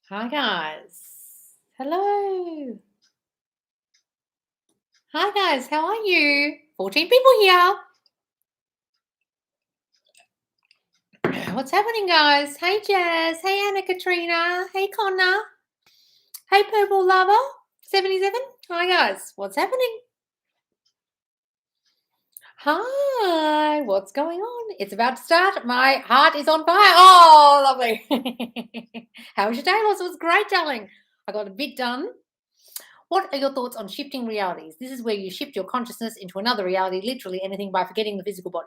Hi, guys. Hello. Hi, guys. How are you? 14 people here. What's happening, guys? Hey, Jazz. Hey, Anna Katrina. Hey, Connor. Hey, Purple Lover. 77. Hi, guys. What's happening? Hi. What's going on? It's about to start. My heart is on fire. Oh, lovely. How was your day, Loz? It was great, darling. I got a bit done. What are your thoughts on shifting realities? This is where you shift your consciousness into another reality, literally anything by forgetting the physical body.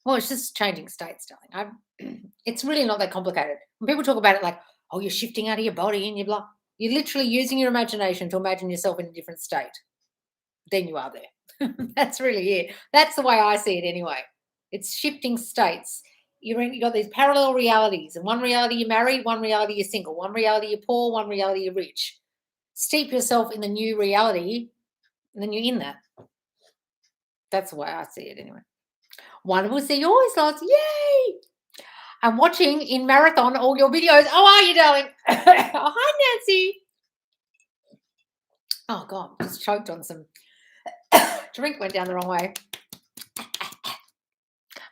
Well, it's just changing states, darling. It's really not that complicated. When people talk about it like, oh, you're shifting out of your body and you're literally using your imagination to imagine yourself in a different state. Then you are there. That's really it. That's the way I see it anyway. It's shifting states. You've got these parallel realities. In one reality, you're married. One reality, you're single. One reality, you're poor. One reality, you're rich. Steep yourself in the new reality, and then you're in that. That's the way I see it anyway. Wonderful to see yours, lots. Yay! I'm watching in marathon all your videos. How are you, darling? Oh, hi, Nancy. Oh, God, just choked on some drink, went down the wrong way.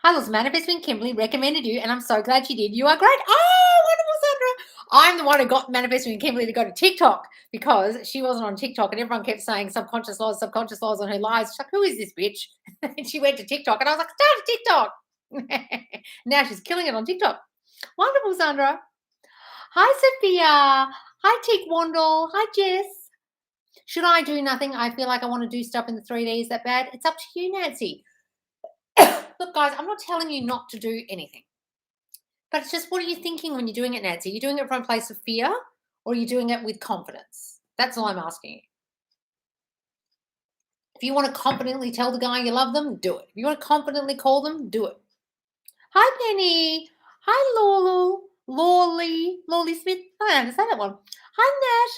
Hi, Lots. Manifesting Kimberly recommended you, and I'm so glad she did. You are great. Oh, wonderful, Sandra. I'm the one who got Manifesting Kimberly to go to TikTok because she wasn't on TikTok, and everyone kept saying subconscious laws on her lives. She's like, who is this bitch? And she went to TikTok, and I was like, start a TikTok. Now she's killing it on TikTok. Wonderful, Sandra. Hi, Sophia. Hi, Tick Wandle. Hi, Jess. Should I do nothing? I feel like I want to do stuff in the 3Ds that bad. It's up to you, Nancy. Look, guys, I'm not telling you not to do anything. But it's just, what are you thinking when you're doing it, Nancy? Are you doing it from a place of fear or are you doing it with confidence? That's all I'm asking you. If you want to confidently tell the guy you love them, do it. If you want to confidently call them, do it. Hi, Penny. Hi, Lawley Smith. I don't understand that one. Hi, Nat.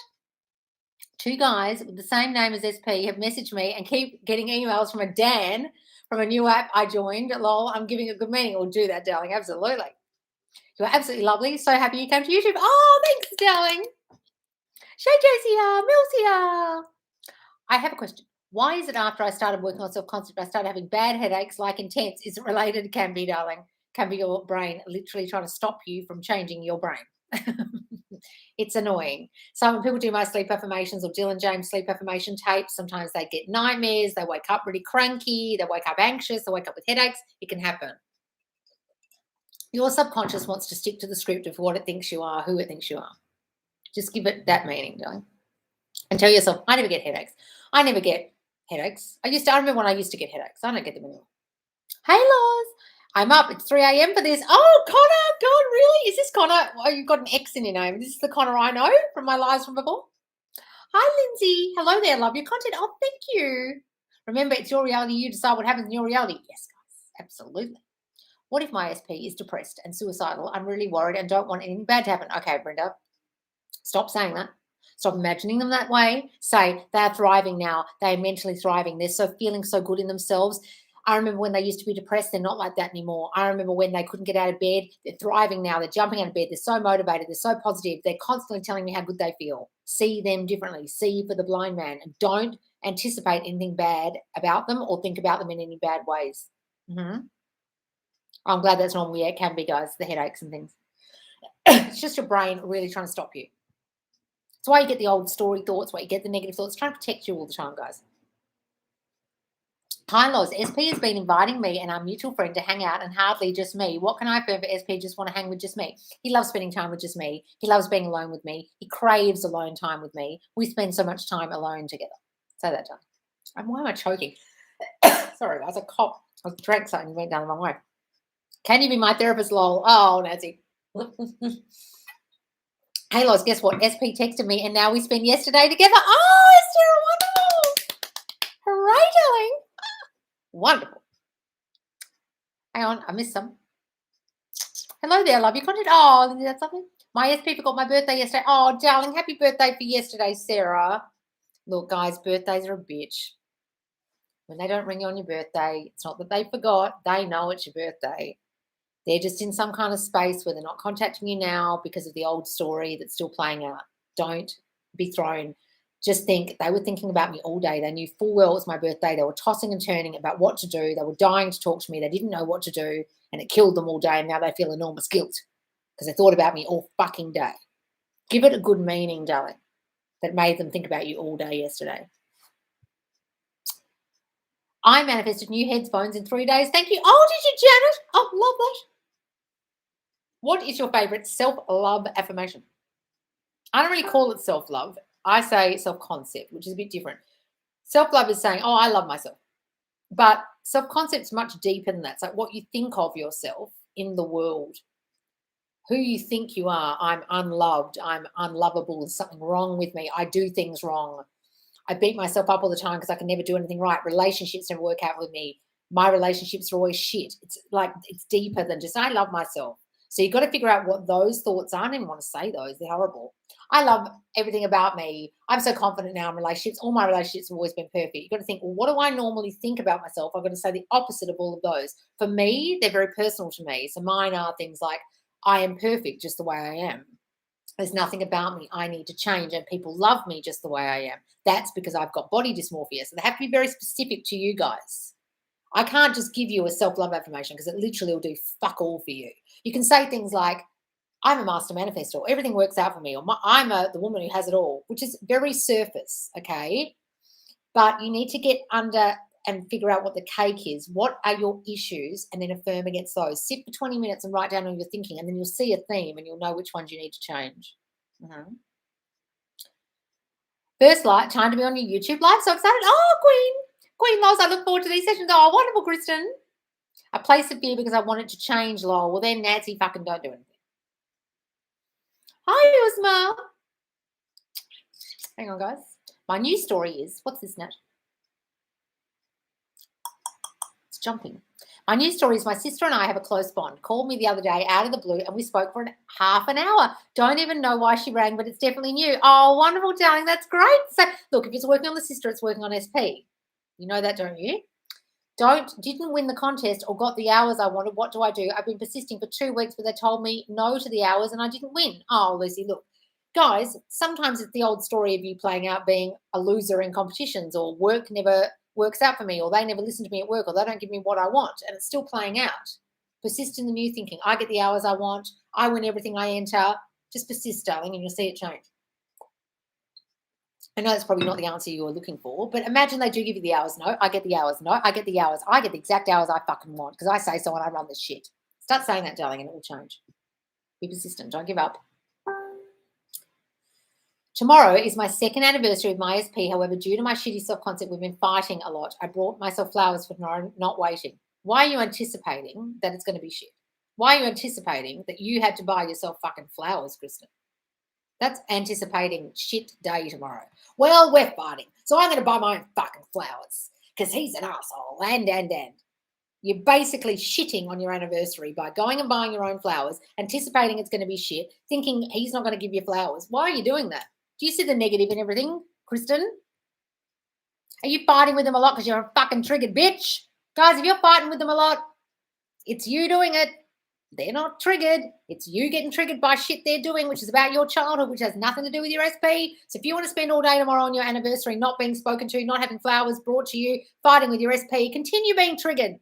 Two guys with the same name as SP have messaged me and keep getting emails from a Dan from a new app I joined. Lol, I'm giving a good meaning. We'll do that, darling. Absolutely. You're absolutely lovely. So happy you came to YouTube. Oh, thanks, darling. Shay Josie here. Mills here. I have a question. Why is it after I started working on self-concept, I started having bad headaches, like intense? Is it related? It can be, darling. Can be your brain literally trying to stop you from changing your brain. It's annoying. So when people do my sleep affirmations or Dylan James sleep affirmation tapes, sometimes they get nightmares, they wake up really cranky, they wake up anxious, they wake up with headaches. It can happen. Your subconscious wants to stick to the script of what it thinks you are, who it thinks you are. Just give it that meaning, darling. And tell yourself, I never get headaches. I never get headaches. I remember when I used to get headaches. I don't get them anymore. Hey, Laws. I'm up. It's 3 a.m. for this. Oh, Connor. God, really? Is this Connor? Oh, you've got an X in your name. This is the Connor I know from my lives from before. Hi, Lindsay. Hello there. Love your content. Oh, thank you. Remember, it's your reality. You decide what happens in your reality. Yes, guys. Absolutely. What if my SP is depressed and suicidal? I'm really worried and don't want anything bad to happen. Okay, Brenda. Stop saying that. Stop imagining them that way. Say they're thriving now. They're mentally thriving. They're so feeling so good in themselves. I remember when they used to be depressed, they're not like that anymore. I remember when they couldn't get out of bed, they're thriving now. They're jumping out of bed. They're so motivated. They're so positive. They're constantly telling me how good they feel. See them differently. See for the blind man. And don't anticipate anything bad about them or think about them in any bad ways. I'm glad that's normal. Yeah, it can be, guys, the headaches and things. It's just your brain really trying to stop you. That's why you get the old story thoughts, why you get the negative thoughts, trying to protect you all the time, guys. Hi, Loz. SP has been inviting me and our mutual friend to hang out and hardly just me. What can I affirm for SP just want to hang with just me? He loves spending time with just me. He loves being alone with me. He craves alone time with me. We spend so much time alone together. Say that, time. And why am I choking? Sorry, guys. I drank something and went down the wrong way. Can you be my therapist, lol? Oh, Nancy. Hey, Loz, guess what? SP texted me and now we spent yesterday together. Oh, it's wonderful. Hooray, darling. Wonderful. Hang on, I missed some. Hello there, love your content. Oh, Lindsay, that's something. My SP forgot my birthday yesterday. Oh, darling, happy birthday for yesterday, Sarah. Look, guys, birthdays are a bitch. When they don't ring you on your birthday, it's not that they forgot. They know it's your birthday. They're just in some kind of space where they're not contacting you now because of the old story that's still playing out. Don't be thrown. Just think they were thinking about me all day. They knew full well it was my birthday. They were tossing and turning about what to do. They were dying to talk to me. They didn't know what to do, and it killed them all day. And now they feel enormous guilt because they thought about me all fucking day. Give it a good meaning, darling, that made them think about you all day yesterday. I manifested new headphones in 3 days. Thank you. Oh, did you, Janet? Oh, love that. What is your favorite self-love affirmation? I don't really call it self-love. I say self-concept, which is a bit different. Self-love is saying, oh, I love myself. But self-concept is much deeper than that. It's like what you think of yourself in the world, who you think you are. I'm unloved. I'm unlovable. There's something wrong with me. I do things wrong. I beat myself up all the time because I can never do anything right. Relationships never work out with me. My relationships are always shit. It's like it's deeper than just I love myself. So you've got to figure out what those thoughts are. I don't even want to say those. They're horrible. I love everything about me. I'm so confident now in relationships. All my relationships have always been perfect. You've got to think, well, what do I normally think about myself? I've got to say the opposite of all of those. For me, they're very personal to me. So mine are things like, I am perfect just the way I am. There's nothing about me I need to change, and people love me just the way I am. That's because I've got body dysmorphia. So they have to be very specific to you guys. I can't just give you a self-love affirmation because it literally will do fuck all for you. You can say things like, I'm a master manifestor, everything works out for me, or I'm the woman who has it all, which is very surface, okay? But you need to get under and figure out what the cake is. What are your issues? And then affirm against those. Sit for 20 minutes and write down all your thinking, and then you'll see a theme and you'll know which ones you need to change. First time to be on your YouTube live. So excited. Oh, Queen Loz, I look forward to these sessions. Oh, wonderful, Kristen. I place of fear because I wanted to change, lol. Well, then, Nancy, fucking don't do anything. Hi, Uzma. Hang on, guys. My new story is, what's this, Nat? It's jumping. My new story is my sister and I have a close bond. Called me the other day out of the blue and we spoke for half an hour. Don't even know why she rang, but it's definitely new. Oh, wonderful, darling. That's great. So, look, if it's working on the sister, it's working on SP. You know that, don't you? Didn't win the contest or got the hours I wanted. What do I do? I've been persisting for 2 weeks, but they told me no to the hours and I didn't win. Oh, Lucy, look, guys, sometimes it's the old story of you playing out being a loser in competitions, or work never works out for me, or they never listen to me at work, or they don't give me what I want, and it's still playing out. Persist in the new thinking. I get the hours I want. I win everything I enter. Just persist, darling, and you'll see it change. I know that's probably not the answer you were looking for, but imagine they do give you the hours. No, I get the hours. No, I get the hours. I get the exact hours I fucking want because I say so and I run this shit. Start saying that, darling, and it will change. Be persistent. Don't give up. Tomorrow is my second anniversary of my SP. However, due to my shitty self-concept, we've been fighting a lot. I brought myself flowers for not waiting. Why are you anticipating that it's going to be shit? Why are you anticipating that you had to buy yourself fucking flowers, Kristen? That's anticipating shit day tomorrow. Well, we're fighting, so I'm going to buy my own fucking flowers because he's an asshole. And. You're basically shitting on your anniversary by going and buying your own flowers, anticipating it's going to be shit, thinking he's not going to give you flowers. Why are you doing that? Do you see the negative in everything, Kristen? Are you fighting with them a lot because you're a fucking triggered bitch? Guys, if you're fighting with them a lot, it's you doing it. They're not triggered. It's you getting triggered by shit they're doing, which is about your childhood, which has nothing to do with your SP. So if you want to spend all day tomorrow on your anniversary not being spoken to, not having flowers brought to you, fighting with your SP, continue being triggered.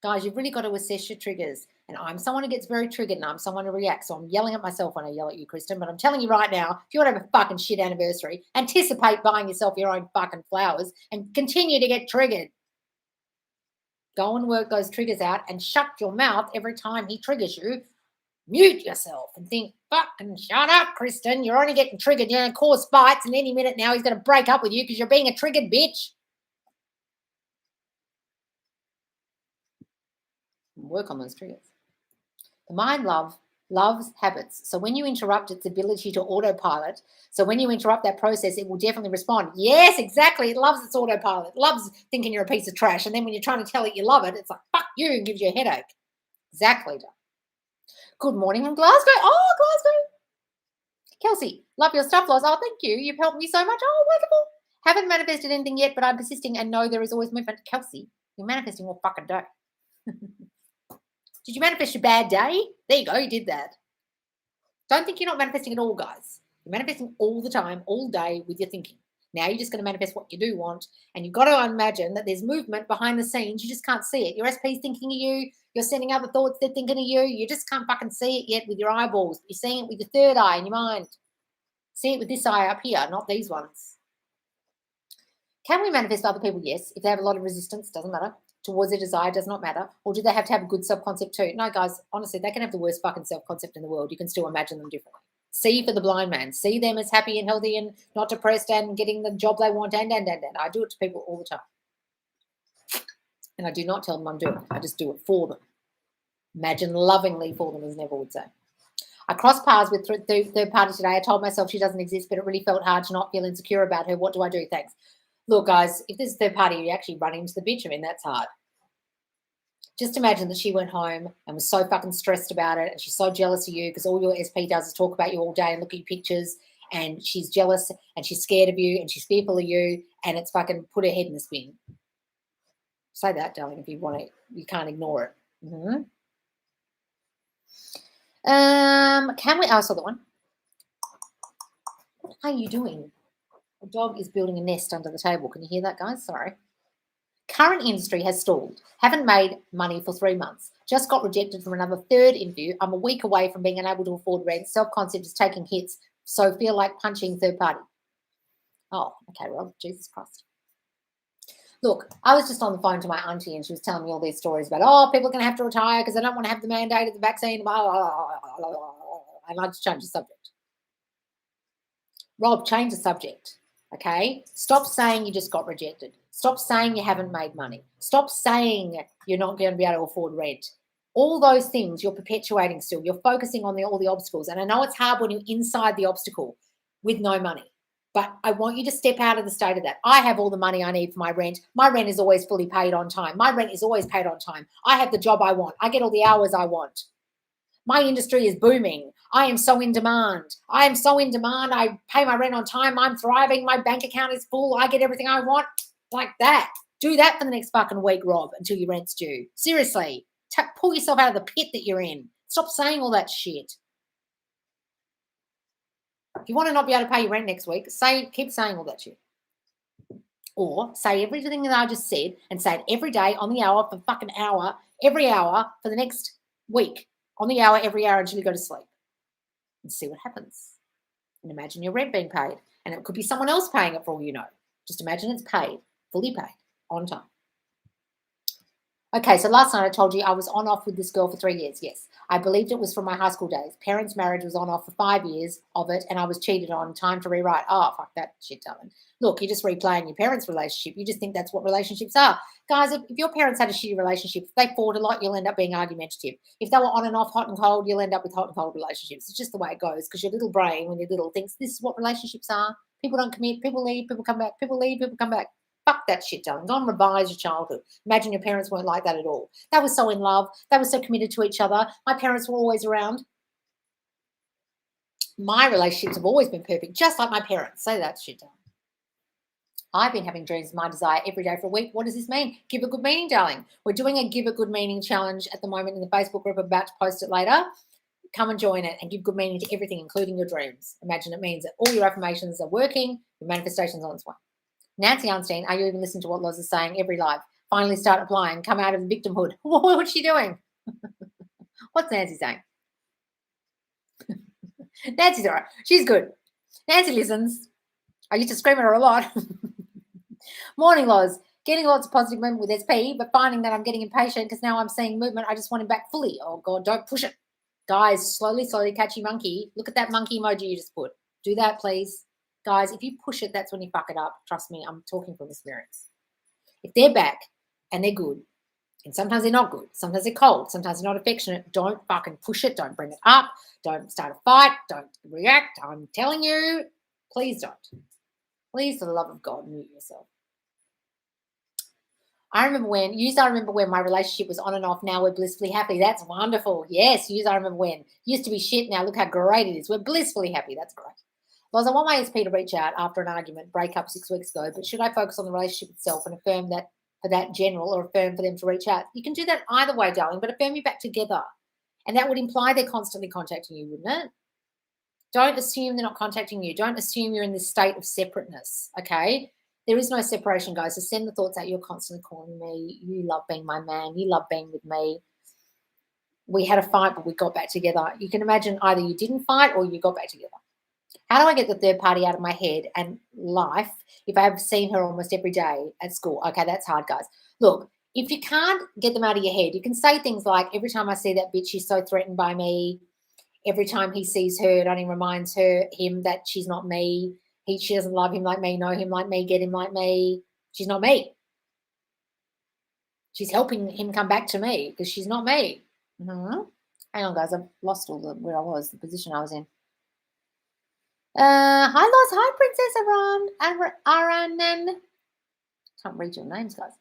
Guys, you've really got to assess your triggers. And I'm someone who gets very triggered and I'm someone who reacts. So I'm yelling at myself when I yell at you, Kristen. But I'm telling you right now, if you want to have a fucking shit anniversary, anticipate buying yourself your own fucking flowers and continue to get triggered. Go and work those triggers out and shut your mouth every time he triggers you. Mute yourself and think, fucking shut up, Kristen. You're only getting triggered. You're going to cause fights, and any minute now he's going to break up with you because you're being a triggered bitch. Work on those triggers. The mind loves habits. So when you interrupt its ability to autopilot, so when you interrupt that process, it will definitely respond. Yes, exactly. It loves its autopilot. It loves thinking you're a piece of trash. And then when you're trying to tell it you love it, it's like, fuck you, and gives you a headache. Exactly. Good morning from Glasgow. Oh, Glasgow. Kelsey, love your stuff, Loz. Oh, thank you. You've helped me so much. Oh, wonderful. Haven't manifested anything yet, but I'm persisting and know there is always movement. Kelsey, you're manifesting all fucking day. Did you manifest your bad day? There you go, you did that. Don't think you're not manifesting at all, guys. You're manifesting all the time, all day with your thinking. Now you're just going to manifest what you do want. And you've got to imagine that there's movement behind the scenes. You just can't see it. Your SP's thinking of you. You're sending other thoughts. They're thinking of you. You just can't fucking see it yet with your eyeballs. You're seeing it with your third eye in your mind. See it with this eye up here, not these ones. Can we manifest other people? Yes. If they have a lot of resistance, doesn't matter. Towards their desire, does not matter. Or do they have to have a good self-concept too? No, guys, honestly, they can have the worst fucking self-concept in the world. You can still imagine them differently. See for the blind man. See them as happy and healthy and not depressed and getting the job they want and. I do it to people all the time. And I do not tell them I'm doing it. I just do it for them. Imagine lovingly for them, as Neville would say. I crossed paths with third party today. I told myself she doesn't exist, but it really felt hard to not feel insecure about her. What do I do? Thanks. Look, guys, if there's a third party, you actually run into the bitch. I mean, that's hard. Just imagine that she went home and was so fucking stressed about it, and she's so jealous of you because all your SP does is talk about you all day and look at your pictures, and she's jealous and she's scared of you and she's fearful of you, and it's fucking put her head in the spin. Say that, darling, if you want to. You can't ignore it. Mm-hmm. Can we ask the one? What are you doing? The dog is building a nest under the table. Can you hear that, guys? Sorry. Current industry has stalled. Haven't made money for 3 months. Just got rejected from another third interview. I'm a week away from being unable to afford rent. Self-concept is taking hits, so feel like punching third party. Oh, okay, well, Jesus Christ. Look, I was just on the phone to my auntie and she was telling me all these stories about, oh, people are going to have to retire because they don't want to have the mandate of the vaccine. And I just changed the subject. Rob, change the subject, okay? Stop saying you just got rejected. Stop saying you haven't made money. Stop saying you're not going to be able to afford rent. All those things you're perpetuating still. You're focusing on all the obstacles. And I know it's hard when you're inside the obstacle with no money. But I want you to step out of the state of that. I have all the money I need for my rent. My rent is always fully paid on time. My rent is always paid on time. I have the job I want. I get all the hours I want. My industry is booming. I am so in demand. I am so in demand. I pay my rent on time. I'm thriving. My bank account is full. I get everything I want. Like that. Do that for the next fucking week, Rob, until your rent's due. Seriously. Pull yourself out of the pit that you're in. Stop saying all that shit. If you want to not be able to pay your rent next week, keep saying all that shit. Or say everything that I just said and say it every day on the hour for fucking hour, every hour for the next week. On the hour, every hour until you go to sleep. And see what happens. And imagine your rent being paid. And it could be someone else paying it for all you know. Just imagine it's paid, fully paid, on time. Okay, so last night I told you I was on off with this girl for 3 years. Yes, I believed it was from my high school days. Parents' marriage was on off for 5 years of it, and I was cheated on. Time to rewrite. Oh, fuck that shit, darling. Look, you're just replaying your parents' relationship. You just think that's what relationships are. Guys, if your parents had a shitty relationship, if they fought a lot, you'll end up being argumentative. If they were on and off, hot and cold, you'll end up with hot and cold relationships. It's just the way it goes because your little brain, when you're little, thinks this is what relationships are. People don't commit, people leave, people come back, people leave, people come back. Fuck that shit, darling. Go and revise your childhood. Imagine your parents weren't like that at all. They were so in love. They were so committed to each other. My parents were always around. My relationships have always been perfect, just like my parents. Say that shit, darling. I've been having dreams of my desire every day for a week. What does this mean? Give a good meaning, darling. We're doing a give a good meaning challenge at the moment in the Facebook group. I'm about to post it later. Come and join it and give good meaning to everything, including your dreams. Imagine it means that all your affirmations are working, your manifestation's on its way. Nancy Arnstein, are you even listening to what Loz is saying every live? Finally start applying. Come out of the victimhood. What's she doing? What's Nancy saying? Nancy's all right. She's good. Nancy listens. I used to scream at her a lot. Morning, Loz. Getting lots of positive movement with SP, but finding that I'm getting impatient because now I'm seeing movement. I just want him back fully. Oh, God, don't push it. Guys, slowly, catch your monkey. Look at that monkey emoji you just put. Do that, please. Guys, if you push it, that's when you fuck it up. Trust me, I'm talking from experience. If they're back and they're good, and sometimes they're not good, sometimes they're cold, sometimes they're not affectionate, don't fucking push it. Don't bring it up. Don't start a fight. Don't react. I'm telling you, please don't. Please, for the love of God, mute yourself. I remember when my relationship was on and off. Now we're blissfully happy. That's wonderful. Yes, I remember when. Used to be shit. Now look how great it is. We're blissfully happy. That's great. Loz, I want my SP to reach out after an argument, breakup 6 weeks ago, but should I focus on the relationship itself and affirm that for that general or affirm for them to reach out. You can do that either way, darling, but affirm you back together. And that would imply they're constantly contacting you, wouldn't it? Don't assume they're not contacting you. Don't assume you're in this state of separateness, okay? There is no separation, guys. So send the thoughts out. You're constantly calling me. You love being my man. You love being with me. We had a fight, but we got back together. You can imagine either you didn't fight or you got back together. How do I get the third party out of my head and life if I have seen her almost every day at school? Okay, that's hard, guys. Look, if you can't get them out of your head, you can say things like, every time I see that bitch, she's so threatened by me. Every time he sees her, it only reminds him that she's not me. She doesn't love him like me, know him like me, get him like me. She's not me. She's helping him come back to me because she's not me. Mm-hmm. Hang on, guys. I've lost where I was, the position I was in. Hi, Loz. Hi, Princess Aranan. Can't read your names, guys.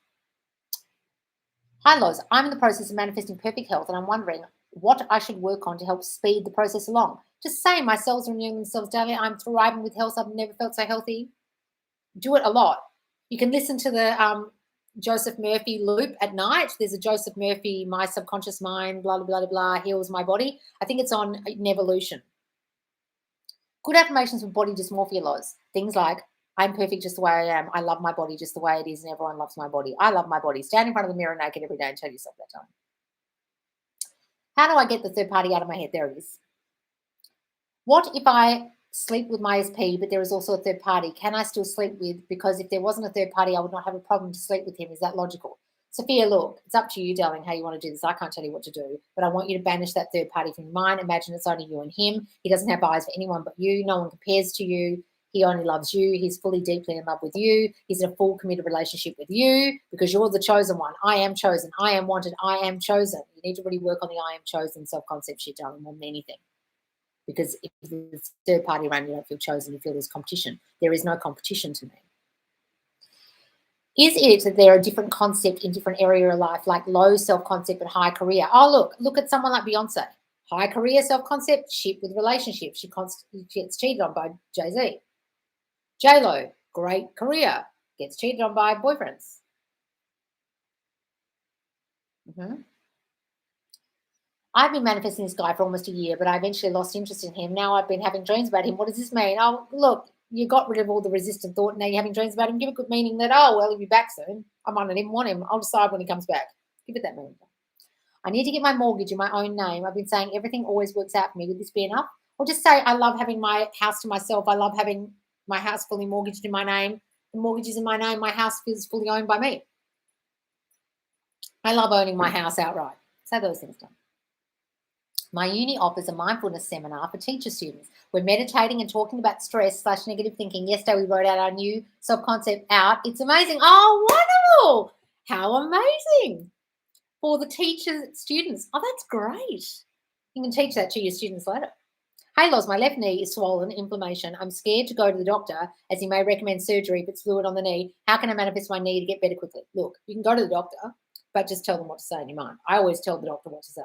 Hi, Loz. I'm in the process of manifesting perfect health, and I'm wondering what I should work on to help speed the process along. Just saying, my cells are renewing themselves daily. I'm thriving with health. I've never felt so healthy. Do it a lot. You can listen to the Joseph Murphy loop at night. There's a Joseph Murphy, my subconscious mind, blah, blah, blah, blah, heals my body. I think it's on Nevolution. Good affirmations for body dysmorphia, Loz. Things like, I'm perfect just the way I am. I love my body just the way it is, and everyone loves my body. I love my body. Stand in front of the mirror naked every day and tell yourself that time. How do I get the third party out of my head? There it is. What if I sleep with my SP, but there is also a third party? Can I still sleep with? Because if there wasn't a third party, I would not have a problem to sleep with him. Is that logical? Sophia, look, it's up to you, darling, how you want to do this. I can't tell you what to do, but I want you to banish that third party from your mind. Imagine it's only you and him. He doesn't have eyes for anyone but you. No one compares to you. He only loves you. He's fully, deeply in love with you. He's in a full committed relationship with you because you're the chosen one. I am chosen. I am wanted. I am chosen. You need to really work on the I am chosen self-concept shit, darling, more than anything. Because if there's third party around, you don't feel chosen. You feel there's competition. There is no competition to me. Is it that there are different concepts in different area of life, like low self-concept but high career? Oh, look at someone like Beyonce. High career self-concept, shit with relationships. She gets cheated on by Jay-Z. J-Lo, great career, gets cheated on by boyfriends. I've been manifesting this guy for almost a year, but I eventually lost interest in him. Now I've been having dreams about him. What does this mean? Oh, look, you got rid of all the resistant thought. Now you're having dreams about him. Give it good meaning that, oh, well, he'll be back soon. I might not even want him. I'll decide when he comes back. Give it that meaning. I need to get my mortgage in my own name. I've been saying everything always works out for me. Would this be enough? Or just say I love having my house to myself. I love having my house fully mortgaged in my name. The mortgage is in my name. My house feels fully owned by me. I love owning my house outright. Say those things down. My uni offers a mindfulness seminar for teacher students. We're meditating and talking about stress/negative thinking. Yesterday we wrote out our new self-concept out. It's amazing. Oh, wonderful. How amazing. For the teachers, students. Oh, that's great. You can teach that to your students later. Hey, Loz, my left knee is swollen, inflammation. I'm scared to go to the doctor as he may recommend surgery if it's fluid on the knee. How can I manifest my knee to get better quickly? Look, you can go to the doctor, but just tell them what to say in your mind. I always tell the doctor what to say.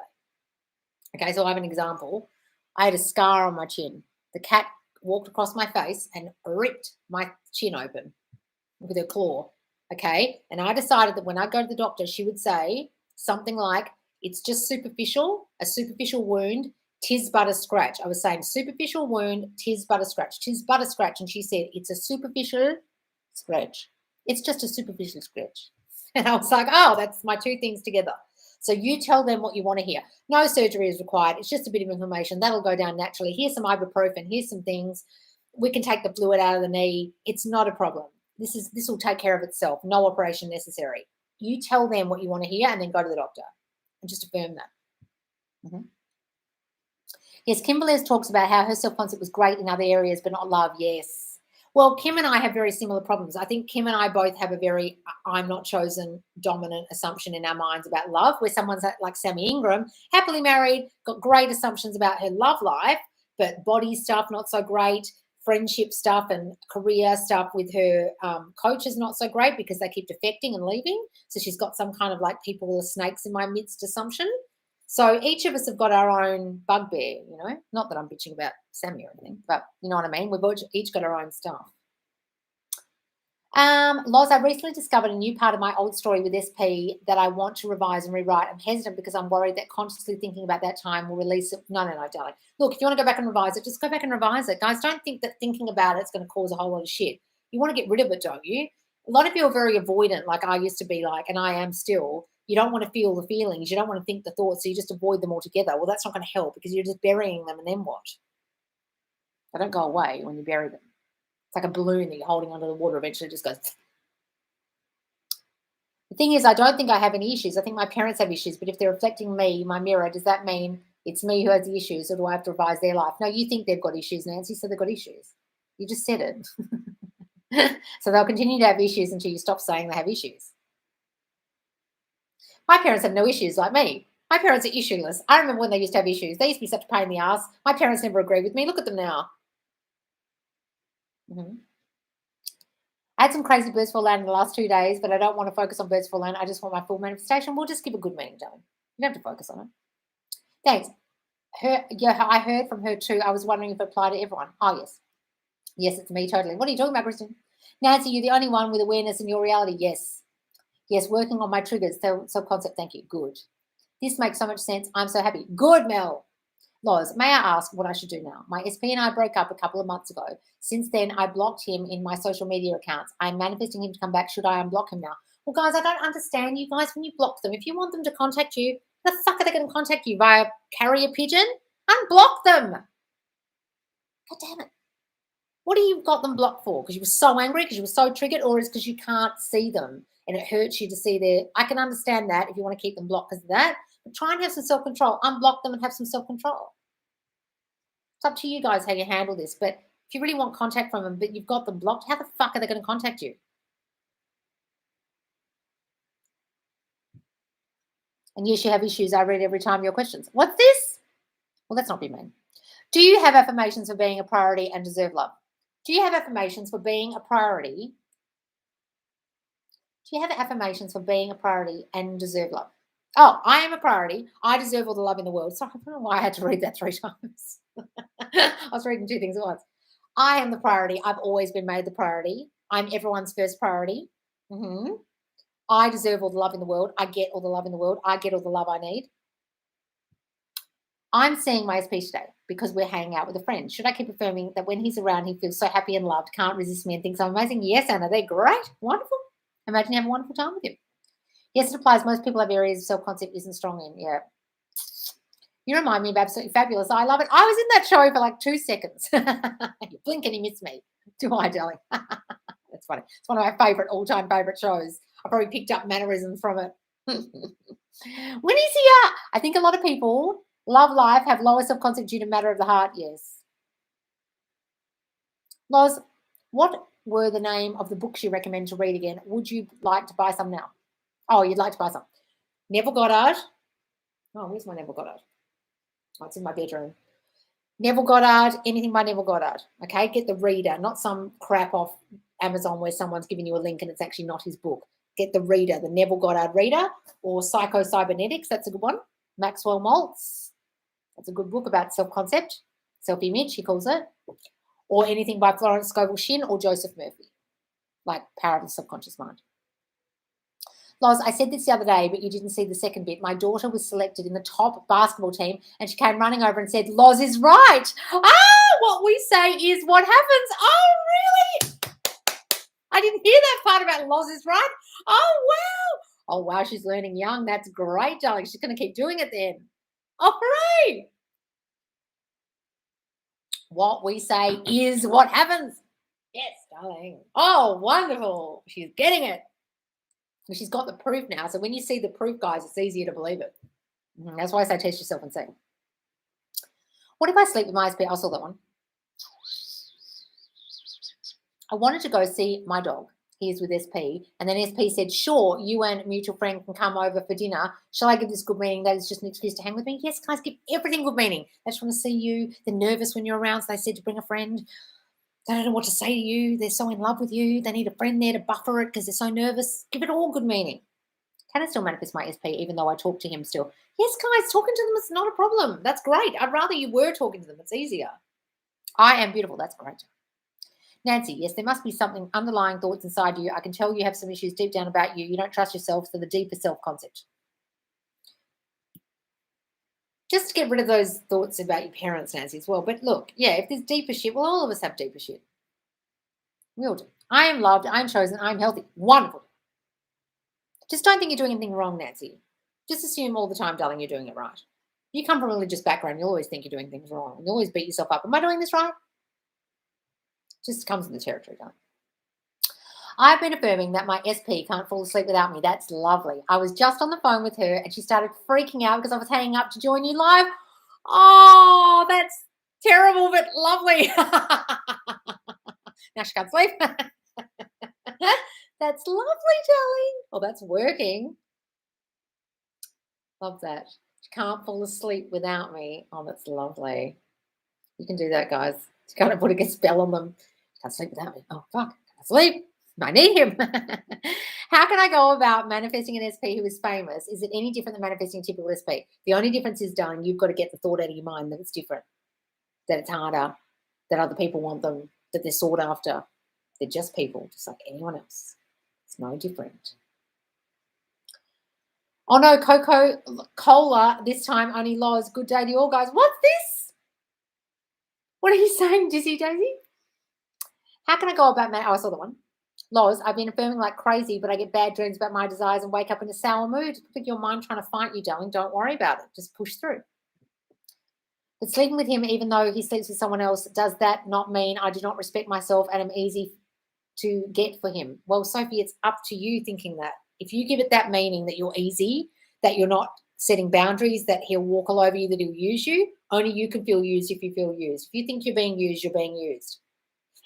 Okay, so I have an example. I had a scar on my chin. The cat walked across my face and ripped my chin open with her claw. Okay, and I decided that when I go to the doctor, she would say something like, it's just superficial, a superficial wound, 'tis but a scratch. I was saying superficial wound, 'tis but a scratch, 'tis but a scratch. And she said, it's a superficial scratch. It's just a superficial scratch. And I was like, oh, that's my two things together. So you tell them what you want to hear. No surgery is required. It's just a bit of inflammation. That'll go down naturally. Here's some ibuprofen. Here's some things. We can take the fluid out of the knee. It's not a problem. This will take care of itself. No operation necessary. You tell them what you want to hear and then go to the doctor and just affirm that. Yes, Kimberly talks about how her self-concept was great in other areas but not love. Yes. Well, Kim and I have very similar problems. I think Kim and I both have a very I'm not chosen dominant assumption in our minds about love, where someone's like Sammy Ingram, happily married, got great assumptions about her love life, but body stuff not so great, friendship stuff and career stuff with her coach is not so great because they keep defecting and leaving. So she's got some kind of like people are snakes in my midst assumption. So each of us have got our own bugbear, you know, not that I'm bitching about Sammy or anything, but you know what I mean? We've each got our own stuff. Loz, I recently discovered a new part of my old story with SP that I want to revise and rewrite. I'm hesitant because I'm worried that consciously thinking about that time will release it. No, darling. Look, if you want to go back and revise it, just go back and revise it. Guys, don't think that thinking about it's going to cause a whole lot of shit. You want to get rid of it, don't you? A lot of you are very avoidant, like I used to be like, and I am still. You don't want to feel the feelings. You don't want to think the thoughts, so you just avoid them altogether. Well, that's not going to help because you're just burying them, and then what? They don't go away when you bury them. It's like a balloon that you're holding under the water. Eventually it just goes. The thing is, I don't think I have any issues. I think my parents have issues, but if they're reflecting me, my mirror, does that mean it's me who has the issues, or do I have to revise their life? No, you think they've got issues, Nancy, so they've got issues. You just said it. So they'll continue to have issues until you stop saying they have issues. My parents have no issues like me. My parents are issueless. I remember when they used to have issues. They used to be such a pain in the ass. My parents never agreed with me. Look at them now. I had some crazy birds for land in the last 2 days, but I don't want to focus on birds for land. I just want my full manifestation. We'll just give a good meaning, darling. You don't have to focus on it. Thanks. I heard from her too. I was wondering if it applied to everyone. Oh, yes. Yes, it's me, totally. What are you talking about, Kristen? Nancy, you're the only one with awareness in your reality. Yes. Yes, working on my triggers. Self-concept, thank you. Good. This makes so much sense. I'm so happy. Good, Mel. Loz, may I ask what I should do now? My SP and I broke up a couple of months ago. Since then, I blocked him in my social media accounts. I'm manifesting him to come back. Should I unblock him now? Well, guys, I don't understand you guys when you block them. If you want them to contact you, the fuck are they going to contact you? Via carrier pigeon? Unblock them. God damn it. What do you got them blocked for? Because you were so angry, because you were so triggered, or is it because you can't see them and it hurts you to see their... I can understand that if you want to keep them blocked because of that. But try and have some self-control. Unblock them and have some self-control. It's up to you guys how you handle this. But if you really want contact from them, but you've got them blocked, how the fuck are they going to contact you? And yes, you have issues. I read every time your questions. What's this? Well, let's not be mean. Do you have affirmations for being a priority and deserve love? Do you have affirmations for being a priority? Do you have affirmations for being a priority and deserve love? Oh, I am a priority. I deserve all the love in the world. Sorry, I don't know why I had to read that 3 times. I was reading 2 things at once. I am the priority. I've always been made the priority. I'm everyone's first priority. I deserve all the love in the world. I get all the love in the world. I get all the love I need. I'm seeing my SP today because we're hanging out with a friend. Should I keep affirming that when he's around, he feels so happy and loved, can't resist me and thinks I'm amazing? Yes, Anna, they're great. Wonderful. Imagine having a wonderful time with you. Yes, it applies. Most people have areas of self-concept isn't strong in. Yeah. You remind me of Absolutely Fabulous. I love it. I was in that show for like 2 seconds. You blink and you miss me. Do I, darling? That's funny. It's one of my all-time favorite shows. I probably picked up mannerisms from it. Winnie's here. I think a lot of people love life, have lower self-concept due to matter of the heart. Yes. Loz, what were the name of the books you recommend to read again? Would you like to buy some now? Oh, you'd like to buy some. Neville Goddard. Oh, where's my Neville Goddard? Oh, it's in my bedroom. Neville Goddard, anything by Neville Goddard. Okay, get the reader, not some crap off Amazon where someone's giving you a link and it's actually not his book. Get the reader, the Neville Goddard reader, or Psycho-Cybernetics. That's a good one. Maxwell Maltz. That's a good book about self-concept, self-image, he calls it. Or anything by Florence Scovel Shinn or Joseph Murphy, like Power of the Subconscious Mind. Loz, I said this the other day, but you didn't see the second bit. My daughter was selected in the top basketball team, and she came running over and said, Loz is right. What we say is what happens. Oh, really? I didn't hear that part about Loz is right. Oh, wow. Oh, wow, she's learning young. That's great, darling. She's going to keep doing it then. Oh, hooray. What we say is what happens. Yes, darling. Oh, wonderful. She's getting it. She's got the proof now. So when you see the proof, guys, it's easier to believe it. That's why I say test yourself and see. What if I sleep with my SP? I saw that one. I wanted to go see my dog. He is with SP. And then SP said, sure, you and a mutual friend can come over for dinner. Shall I give this good meaning? That is just an excuse to hang with me? Yes, guys, give everything good meaning. They just want to see you. They're nervous when you're around, so they said to bring a friend. They don't know what to say to you. They're so in love with you. They need a friend there to buffer it because they're so nervous. Give it all good meaning. Can I still manifest my SP even though I talk to him still? Yes, guys, talking to them is not a problem. That's great. I'd rather you were talking to them. It's easier. I am beautiful. That's great. Nancy, yes, there must be something underlying thoughts inside you. I can tell you have some issues deep down about you. You don't trust yourself, so the deeper self-concept. Just to get rid of those thoughts about your parents, Nancy, as well. But look, yeah, if there's deeper shit, well, all of us have deeper shit. We all do. I am loved, I'm chosen, I'm healthy. Wonderful. Just don't think you're doing anything wrong, Nancy. Just assume all the time, darling, you're doing it right. You come from a religious background, you'll always think you're doing things wrong. You always beat yourself up. Am I doing this right? Just comes in the territory, darling. I've been affirming that my SP can't fall asleep without me. That's lovely. I was just on the phone with her and she started freaking out because I was hanging up to join you live. Oh, that's terrible, but lovely. Now she can't sleep. That's lovely, darling. Oh, that's working. Love that. She can't fall asleep without me. Oh, that's lovely. You can do that, guys. You got to put a spell on them. She can't sleep without me. Oh, fuck. Can't sleep. I need him. How can I go about manifesting an SP who is famous? Is it any different than manifesting a typical SP? The only difference is, darling, you've got to get the thought out of your mind that it's different, that it's harder, that other people want them, that they're sought after. They're just people, just like anyone else. It's no different. Oh no, Coca-Cola, this time only Loz. Good day to you all, guys. What's this? What are you saying, Dizzy Daisy? How can I go about I saw the one. Loz, I've been affirming like crazy, but I get bad dreams about my desires and wake up in a sour mood. Put your mind trying to fight you, darling. Don't worry about it. Just push through. But sleeping with him, even though he sleeps with someone else, does that not mean I do not respect myself and am easy to get for him? Well, Sophie, it's up to you thinking that. If you give it that meaning that you're easy, that you're not setting boundaries, that he'll walk all over you, that he'll use you, only you can feel used if you feel used. If you think you're being used, you're being used.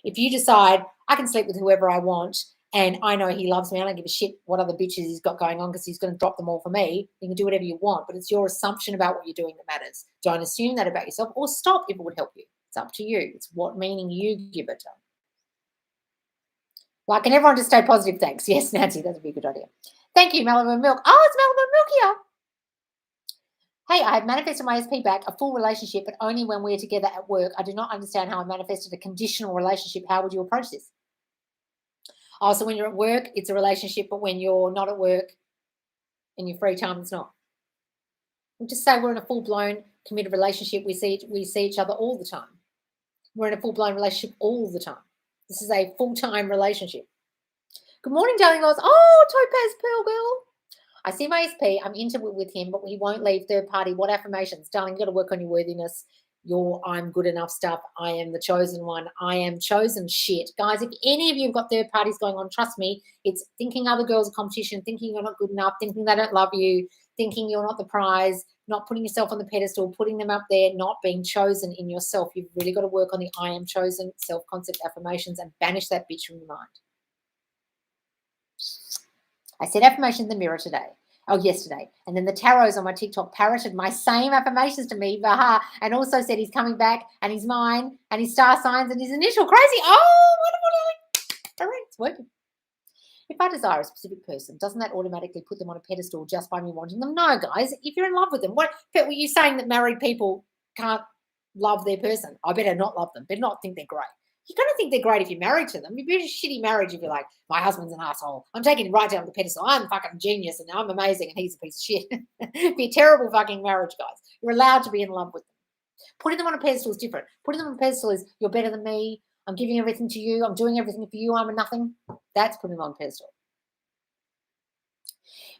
If you decide, I can sleep with whoever I want and I know he loves me, I don't give a shit what other bitches he's got going on because he's going to drop them all for me, you can do whatever you want, but it's your assumption about what you're doing that matters. Don't assume that about yourself or stop if it would help you. It's up to you. It's what meaning you give it. Like, can everyone just stay positive? Thanks. Yes, Nancy, that would be a good idea. Thank you, Malibu Milk. Oh, it's Malibu Milk here. Hey, I have manifested my SP back, a full relationship, but only when we're together at work. I do not understand how I manifested a conditional relationship. How would you approach this? Oh, so when you're at work, it's a relationship, but when you're not at work in your free time, it's not. We'll just say we're in a full-blown committed relationship. We see each other all the time. We're in a full-blown relationship all the time. This is a full-time relationship. Good morning, darling girls. Oh, Topaz Pearl Girl. I see my SP. I'm intimate with him, but he won't leave third party. What affirmations? Darling, you've got to work on your worthiness, your I'm good enough stuff. I am the chosen one. I am chosen shit. Guys, if any of you have got third parties going on, trust me, it's thinking other girls are competition, thinking you're not good enough, thinking they don't love you, thinking you're not the prize, not putting yourself on the pedestal, putting them up there, not being chosen in yourself. You've really got to work on the I am chosen self-concept affirmations and banish that bitch from your mind. I said affirmation in the mirror yesterday. And then the tarots on my TikTok parroted my same affirmations to me, and also said he's coming back and he's mine and his star signs and his initial. Crazy. Oh, wonderful. All right, it's working. If I desire a specific person, doesn't that automatically put them on a pedestal just by me wanting them? No, guys. If you're in love with them, what were you saying that married people can't love their person? I better not love them, better not think they're great. You're going to think they're great if you're married to them. You'd be a shitty marriage if you're like, my husband's an asshole. I'm taking him right down to the pedestal. I'm fucking genius and I'm amazing and he's a piece of shit. It'd be a terrible fucking marriage, guys. You're allowed to be in love with them. Putting them on a pedestal is different. Putting them on a pedestal is, you're better than me. I'm giving everything to you. I'm doing everything for you. I'm a nothing. That's putting them on a pedestal.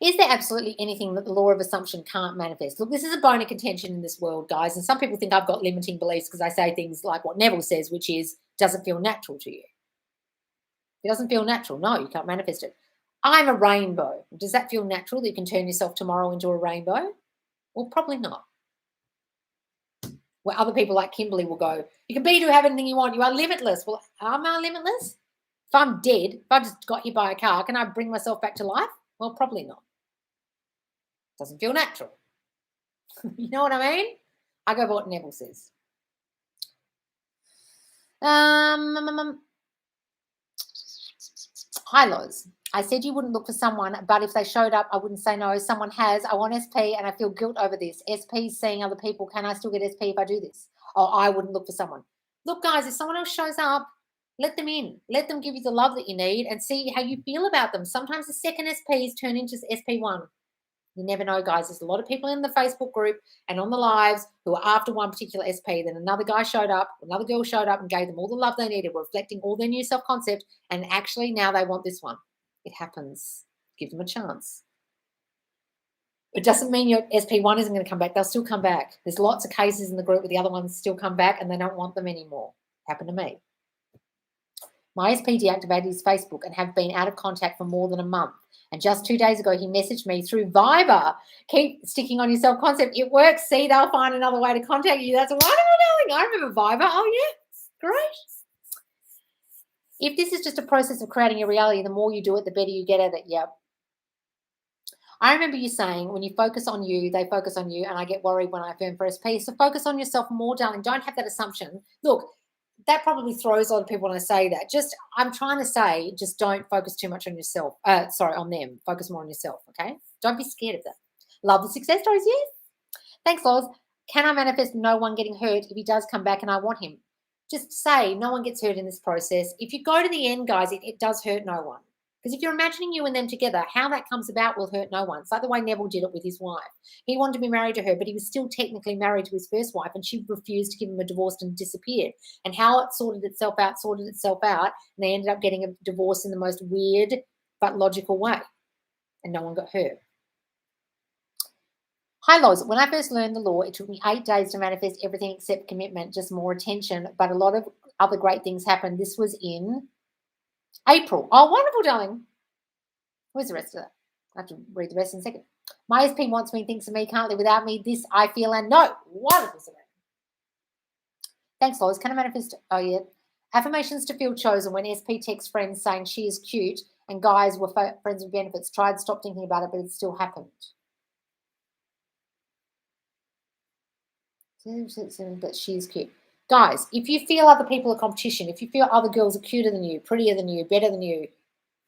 Is there absolutely anything that the law of assumption can't manifest? Look, this is a bone of contention in this world, guys. And some people think I've got limiting beliefs because I say things like what Neville says, which is, doesn't feel natural to you. It doesn't feel natural. No, you can't manifest it. I'm a rainbow. Does that feel natural that you can turn yourself tomorrow into a rainbow? Well, probably not. Where other people like Kimberly will go, you can be to have anything you want. You are limitless. Well, am I limitless? If I'm dead, if I just got hit by a car, can I bring myself back to life? Well, probably not. Doesn't feel natural. You know what I mean? I go by what Neville says. Hi, Loz. I said you wouldn't look for someone, but if they showed up, I wouldn't say no. Someone has. I want SP and I feel guilt over this. SP's seeing other people. Can I still get SP if I do this? Oh, I wouldn't look for someone. Look, guys, if someone else shows up, Let them in. Let them give you the love that you need and see how you feel about them. Sometimes the second SPs turn into SP1. You never know, guys. There's a lot of people in the Facebook group and on the lives who are after one particular SP. Then another guy showed up, another girl showed up and gave them all the love they needed, reflecting all their new self-concept, and actually now they want this one. It happens. Give them a chance. It doesn't mean your SP1 isn't going to come back. They'll still come back. There's lots of cases in the group where the other ones still come back and they don't want them anymore. Happened to me. My SP deactivated his Facebook and have been out of contact for more than a month. And just 2 days ago, he messaged me through Viber. Keep sticking on your self-concept. It works. See, they'll find another way to contact you. That's wonderful, darling. I remember Viber. Oh, yeah. Great. If this is just a process of creating a reality, the more you do it, the better you get at it. Yep. I remember you saying when you focus on you, they focus on you, and I get worried when I affirm for SP. So focus on yourself more, darling. Don't have that assumption. Look, that probably throws a lot of people when I say that. I'm trying to say, just don't focus too much on yourself. On them. Focus more on yourself, okay? Don't be scared of that. Love the success stories, yes? Thanks, Loz. Can I manifest no one getting hurt if he does come back and I want him? Just say no one gets hurt in this process. If you go to the end, guys, it does hurt no one. Because if you're imagining you and them together, how that comes about will hurt no one. It's like the way Neville did it with his wife. He wanted to be married to her, but he was still technically married to his first wife, and she refused to give him a divorce and disappeared. And how it sorted itself out, and they ended up getting a divorce in the most weird but logical way. And no one got hurt. Hi, Loz. When I first learned the law, it took me 8 days to manifest everything except commitment, just more attention. But a lot of other great things happened. This was in April. Oh, wonderful, darling. Where's the rest of that? I have to read the rest in a second. My SP wants me, thinks of me, can't live without me. This I feel and know. Wonderful, Sabrina. Thanks, Lois. Can I manifest? Oh, yeah. Affirmations to feel chosen. When SP texts friends saying she is cute and guys were friends with benefits. Tried, stopped thinking about it, but it still happened. But she is cute. Guys, if you feel other people are competition, if you feel other girls are cuter than you, prettier than you, better than you,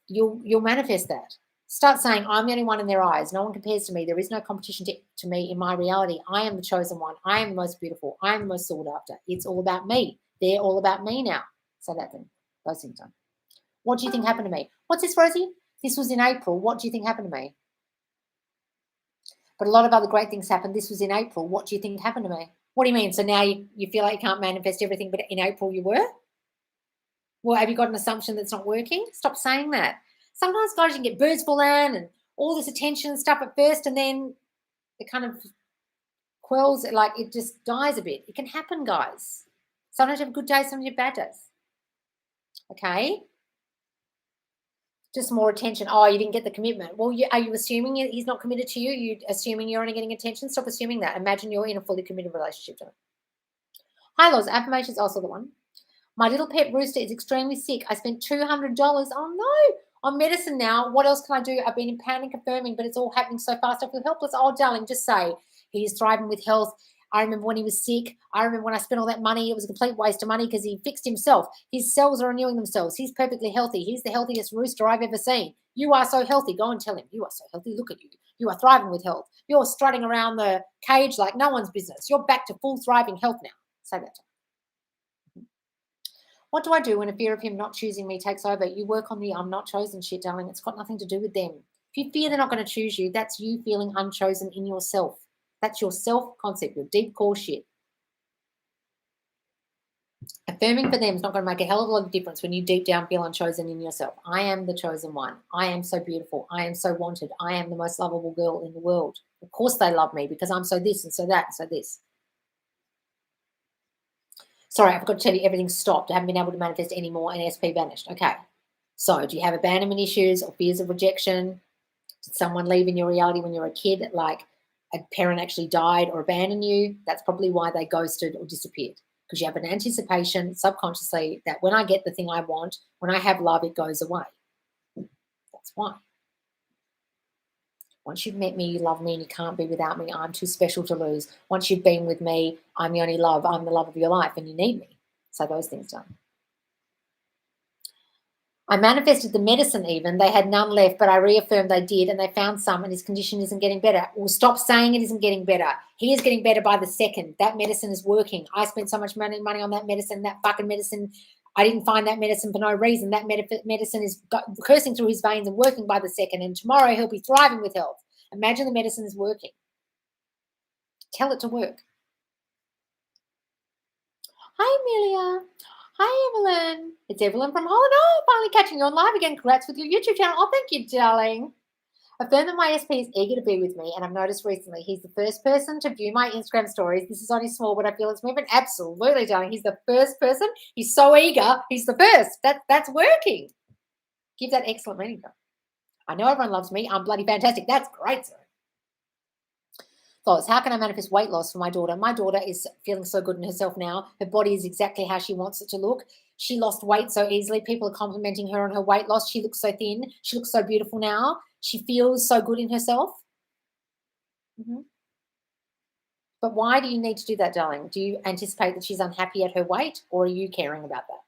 you'll manifest that. Start saying, I'm the only one in their eyes. No one compares to me. There is no competition to me in my reality. I am the chosen one. I am the most beautiful. I am the most sought after. It's all about me. They're all about me now. So that thing, those things done. What do you think happened to me? What's this, Rosie? This was in April. What do you think happened to me? But a lot of other great things happened. This was in April. What do you think happened to me? What do you mean? So now you feel like you can't manifest everything, but in April you were? Well, have you got an assumption that's not working? Stop saying that. Sometimes, guys, you can get birds falling and all this attention and stuff at first, and then it kind of quells it, like it just dies a bit. It can happen, guys. Sometimes you have good days, sometimes you have bad days. Okay? Just more attention. Oh, you didn't get the commitment. Well, are you assuming he's not committed to you? You assuming you're only getting attention? Stop assuming that. Imagine you're in a fully committed relationship. Hi, Loz. Affirmations, also the one. My little pet rooster is extremely sick. I spent $200. Oh, no. On medicine now. What else can I do? I've been in panic affirming, but it's all happening so fast. I feel helpless. Oh, darling, just say he is thriving with health. I remember when he was sick. I remember when I spent all that money. It was a complete waste of money because he fixed himself. His cells are renewing themselves. He's perfectly healthy. He's the healthiest rooster I've ever seen. You are so healthy. Go and tell him. You are so healthy. Look at you. You are thriving with health. You're strutting around the cage like no one's business. You're back to full thriving health now. Say that to him. What do I do when a fear of him not choosing me takes over? You work on the I'm not chosen shit, darling. It's got nothing to do with them. If you fear they're not going to choose you, that's you feeling unchosen in yourself. That's your self-concept, your deep core shit. Affirming for them is not going to make a hell of a lot of difference when you deep down feel unchosen in yourself. I am the chosen one. I am so beautiful. I am so wanted. I am the most lovable girl in the world. Of course they love me because I'm so this and so that and so this. Sorry, I forgot to tell you everything stopped. I haven't been able to manifest anymore and SP vanished. Okay. So do you have abandonment issues or fears of rejection? Did someone leave in your reality when you were a kid, like a parent actually died or abandoned you? That's probably why they ghosted or disappeared. Because you have an anticipation subconsciously that when I get the thing I want, when I have love, it goes away. That's why. Once you've met me, you love me and you can't be without me. I'm too special to lose. Once you've been with me, I'm the only love. I'm the love of your life and you need me. So those things done. I manifested the medicine even. They had none left, but I reaffirmed they did, and they found some, and his condition isn't getting better. Well, stop saying it isn't getting better. He is getting better by the second. That medicine is working. I spent so much money on that medicine, that fucking medicine. I didn't find that medicine for no reason. That medicine is coursing through his veins and working by the second, and tomorrow he'll be thriving with health. Imagine the medicine is working. Tell it to work. Hi, Amelia. Hi, Evelyn. It's Evelyn from Holland. Oh, finally catching you on live again. Congrats with your YouTube channel. Oh, thank you, darling. Affirm that my SP is eager to be with me, and I've noticed recently he's the first person to view my Instagram stories. This is only small, but I feel it's moving. Absolutely, darling. He's the first person. He's so eager. He's the first. That's working. Give that excellent meaning, though. I know everyone loves me. I'm bloody fantastic. That's great, sir. Thoughts. How can I manifest weight loss for my daughter? My daughter is feeling so good in herself now. Her body is exactly how she wants it to look. She lost weight so easily. People are complimenting her on her weight loss. She looks so thin. She looks so beautiful now. She feels so good in herself. But why do you need to do that, darling? Do you anticipate that she's unhappy at her weight, or are you caring about that?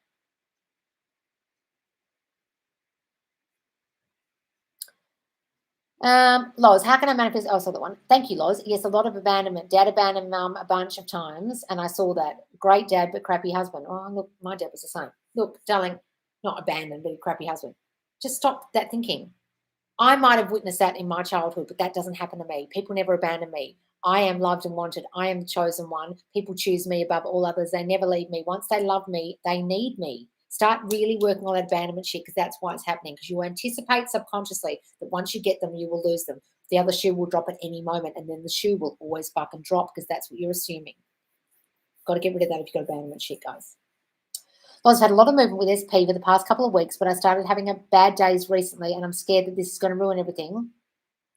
Loz, how can I manifest? Oh, I saw that one. Thank you, Loz. Yes, a lot of abandonment. Dad abandoned mum a bunch of times, and I saw that. Great dad, but crappy husband. Oh, look, my dad was the same. Look, darling, not abandoned, but a crappy husband. Just stop that thinking. I might have witnessed that in my childhood, but that doesn't happen to me. People never abandon me. I am loved and wanted. I am the chosen one. People choose me above all others. They never leave me. Once they love me, they need me. Start really working on that abandonment shit, because that's why it's happening, because you anticipate subconsciously that once you get them, you will lose them. The other shoe will drop at any moment, and then the shoe will always fucking drop, because that's what you're assuming. Got to get rid of that if you've got abandonment shit, guys. I've had a lot of movement with SP for the past couple of weeks, but I started having a bad days recently, and I'm scared that this is going to ruin everything.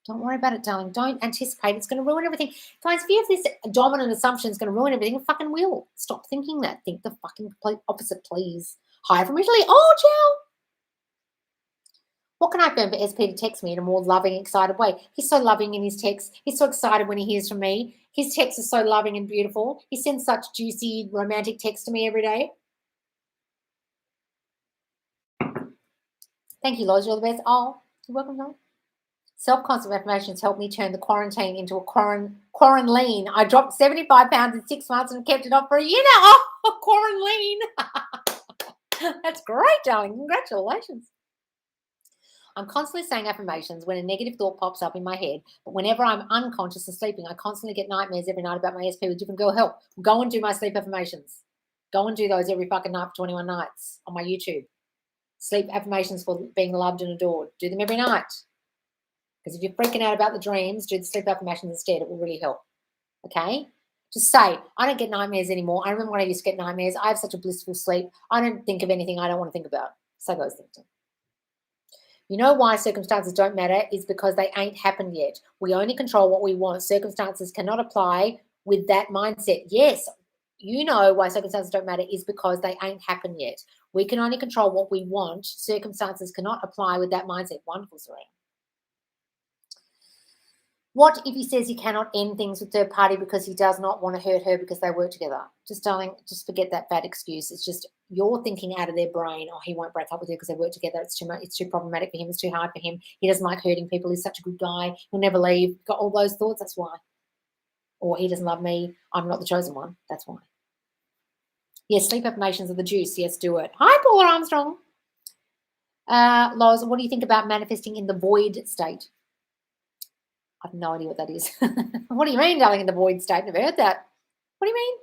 Don't worry about it, darling. Don't anticipate it's going to ruin everything. Guys, if you have this dominant assumption it's going to ruin everything, it fucking will. Stop thinking that. Think the fucking complete opposite, please. Hi from Italy. Oh, ciao. What can I affirm for SP to text me in a more loving, excited way? He's so loving in his texts. He's so excited when he hears from me. His texts are so loving and beautiful. He sends such juicy, romantic texts to me every day. Thank you, Loz. You're the best. Oh, you're welcome, Loz. Self-concept affirmations helped me turn the quarantine into a quarantine. I dropped 75 pounds in 6 months and kept it off for a year now. Oh, quarantine. That's great, darling. Congratulations. I'm constantly saying affirmations when a negative thought pops up in my head, but whenever I'm unconscious and sleeping, I constantly get nightmares every night about my SP with different girl help. Go and do my sleep affirmations. Go and do those every fucking night for 21 nights on my YouTube. Sleep affirmations for being loved and adored. Do them every night. Because if you're freaking out about the dreams, do the sleep affirmations instead. It will really help. Okay? Just say, I don't get nightmares anymore. I remember when I used to get nightmares. I have such a blissful sleep. I don't think of anything I don't want to think about. Say those things. You know why circumstances don't matter is because they ain't happened yet. We only control what we want. Circumstances cannot apply with that mindset. Yes, you know why circumstances don't matter is because they ain't happened yet. We can only control what we want. Circumstances cannot apply with that mindset. Wonderful, Serena. What if he says he cannot end things with third party because he does not want to hurt her because they work together? Just darling, just forget that bad excuse. It's just you're thinking out of their brain, oh, he won't break up with her because they work together. It's too much. It's too problematic for him. It's too hard for him. He doesn't like hurting people. He's such a good guy. He'll never leave. Got all those thoughts. That's why. Or he doesn't love me. I'm not the chosen one. That's why. Yes, sleep affirmations are the juice. Yes, do it. Hi, Paula Armstrong. Loz, what do you think about manifesting in the void state? I have no idea what that is. What do you mean, darling, in the void state? Never heard that. What do you mean?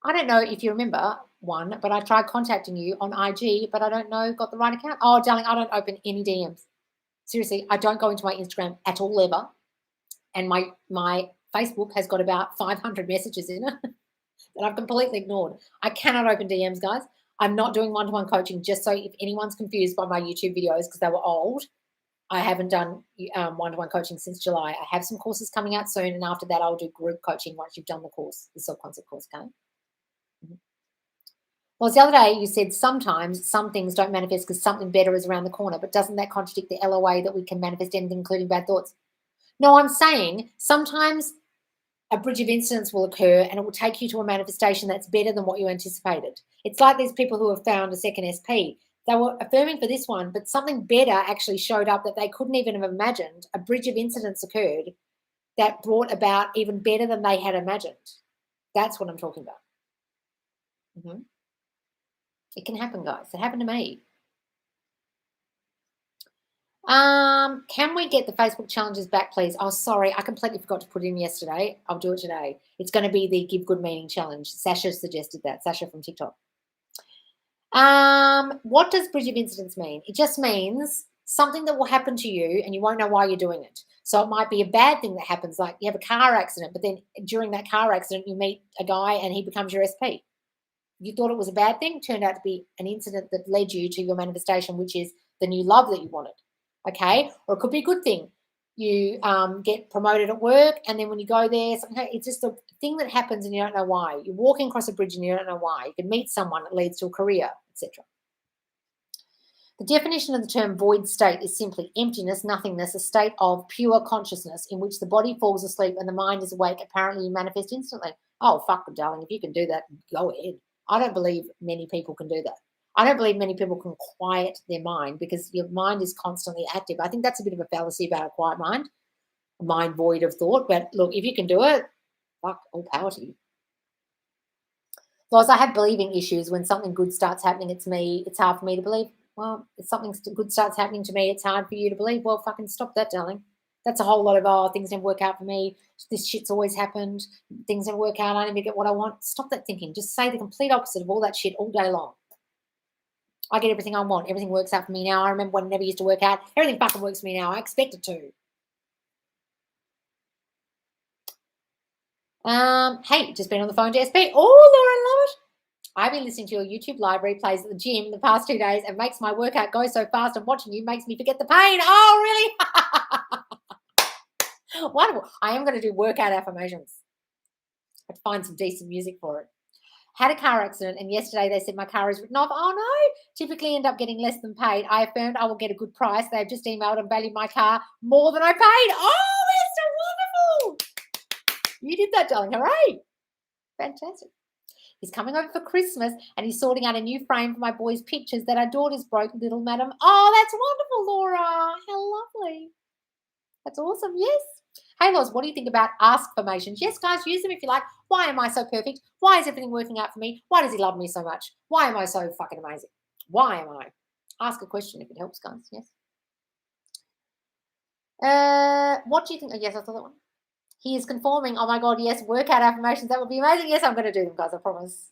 I don't know if you remember one, but I tried contacting you on IG, but I don't know, got the right account. Oh, darling, I don't open any DMs. Seriously, I don't go into my Instagram at all ever. And my Facebook has got about 500 messages in it that I've completely ignored. I cannot open DMs, guys. I'm not doing one-to-one coaching, just so if anyone's confused by my YouTube videos because they were old, I haven't done one-to-one coaching since July. I have some courses coming out soon, and after that, I'll do group coaching once you've done the course, the self-concept course, okay? Well, the other day you said sometimes some things don't manifest because something better is around the corner, but doesn't that contradict the LOA that we can manifest anything, including bad thoughts? No, I'm saying sometimes a bridge of incidents will occur and it will take you to a manifestation that's better than what you anticipated. It's like these people who have found a second SP. They were affirming for this one, but something better actually showed up that they couldn't even have imagined. A bridge of incidents occurred that brought about even better than they had imagined. That's what I'm talking about. It can happen, guys. It happened to me. Can we get the Facebook challenges back, please? Oh, sorry, I completely forgot to put it in yesterday. I'll do it today. It's going to be the Give Good Meaning challenge. Sasha suggested that. Sasha from TikTok. What does bridge of incidents mean? It just means something that will happen to you and you won't know why you're doing it. So it might be a bad thing that happens, like you have a car accident, but then during that car accident, you meet a guy and he becomes your SP. You thought it was a bad thing, turned out to be an incident that led you to your manifestation, which is the new love that you wanted. Okay? Or it could be a good thing. You get promoted at work, and then when you go there, it's just a thing that happens and you don't know why. You're walking across a bridge and you don't know why. You can meet someone that leads to a career, etc. The definition of the term void state is simply emptiness, nothingness, a state of pure consciousness in which the body falls asleep and the mind is awake. Apparently, you manifest instantly. Oh, fuck, darling, if you can do that, go ahead. I don't believe many people can do that. I don't believe many people can quiet their mind because your mind is constantly active. I think that's a bit of a fallacy about a quiet mind, a mind void of thought. But look, if you can do it, fuck, all power to you. Because I have believing issues. When something good starts happening, it's hard for me to believe. Well, if something good starts happening to me, it's hard for you to believe. Well, fucking stop that, darling. That's a whole lot of, things never work out for me. This shit's always happened. Things never work out. I never get what I want. Stop that thinking. Just say the complete opposite of all that shit all day long. I get everything I want. Everything works out for me now. I remember when it never used to work out. Everything fucking works for me now. I expect it to. Hey, just been on the phone to SP. Oh, Laura, love it. I've been listening to your YouTube live replays at the gym the past 2 days and makes my workout go so fast, and watching you makes me forget the pain. Oh, really? Wonderful. I am going to do workout affirmations. I have to find some decent music for it. Had a car accident, and yesterday they said my car is written off. Oh, no. Typically end up getting less than paid. I affirmed I will get a good price. They've just emailed and valued my car more than I paid. Oh, that's so wonderful. You did that, darling. Hooray. Fantastic. He's coming over for Christmas and he's sorting out a new frame for my boys' pictures that our daughters broke, little madam. Oh, that's wonderful, Laura. How lovely. That's awesome. Yes. Hey, Loz, what do you think about affirmations? Yes, guys, use them if you like. Why am I so perfect? Why is everything working out for me? Why does he love me so much? Why am I so fucking amazing? Why am I? Ask a question if it helps, guys. Yes. What do you think? Oh, yes, I thought that one. He is conforming. Oh my God, yes, workout affirmations. That would be amazing. Yes, I'm going to do them, guys. I promise.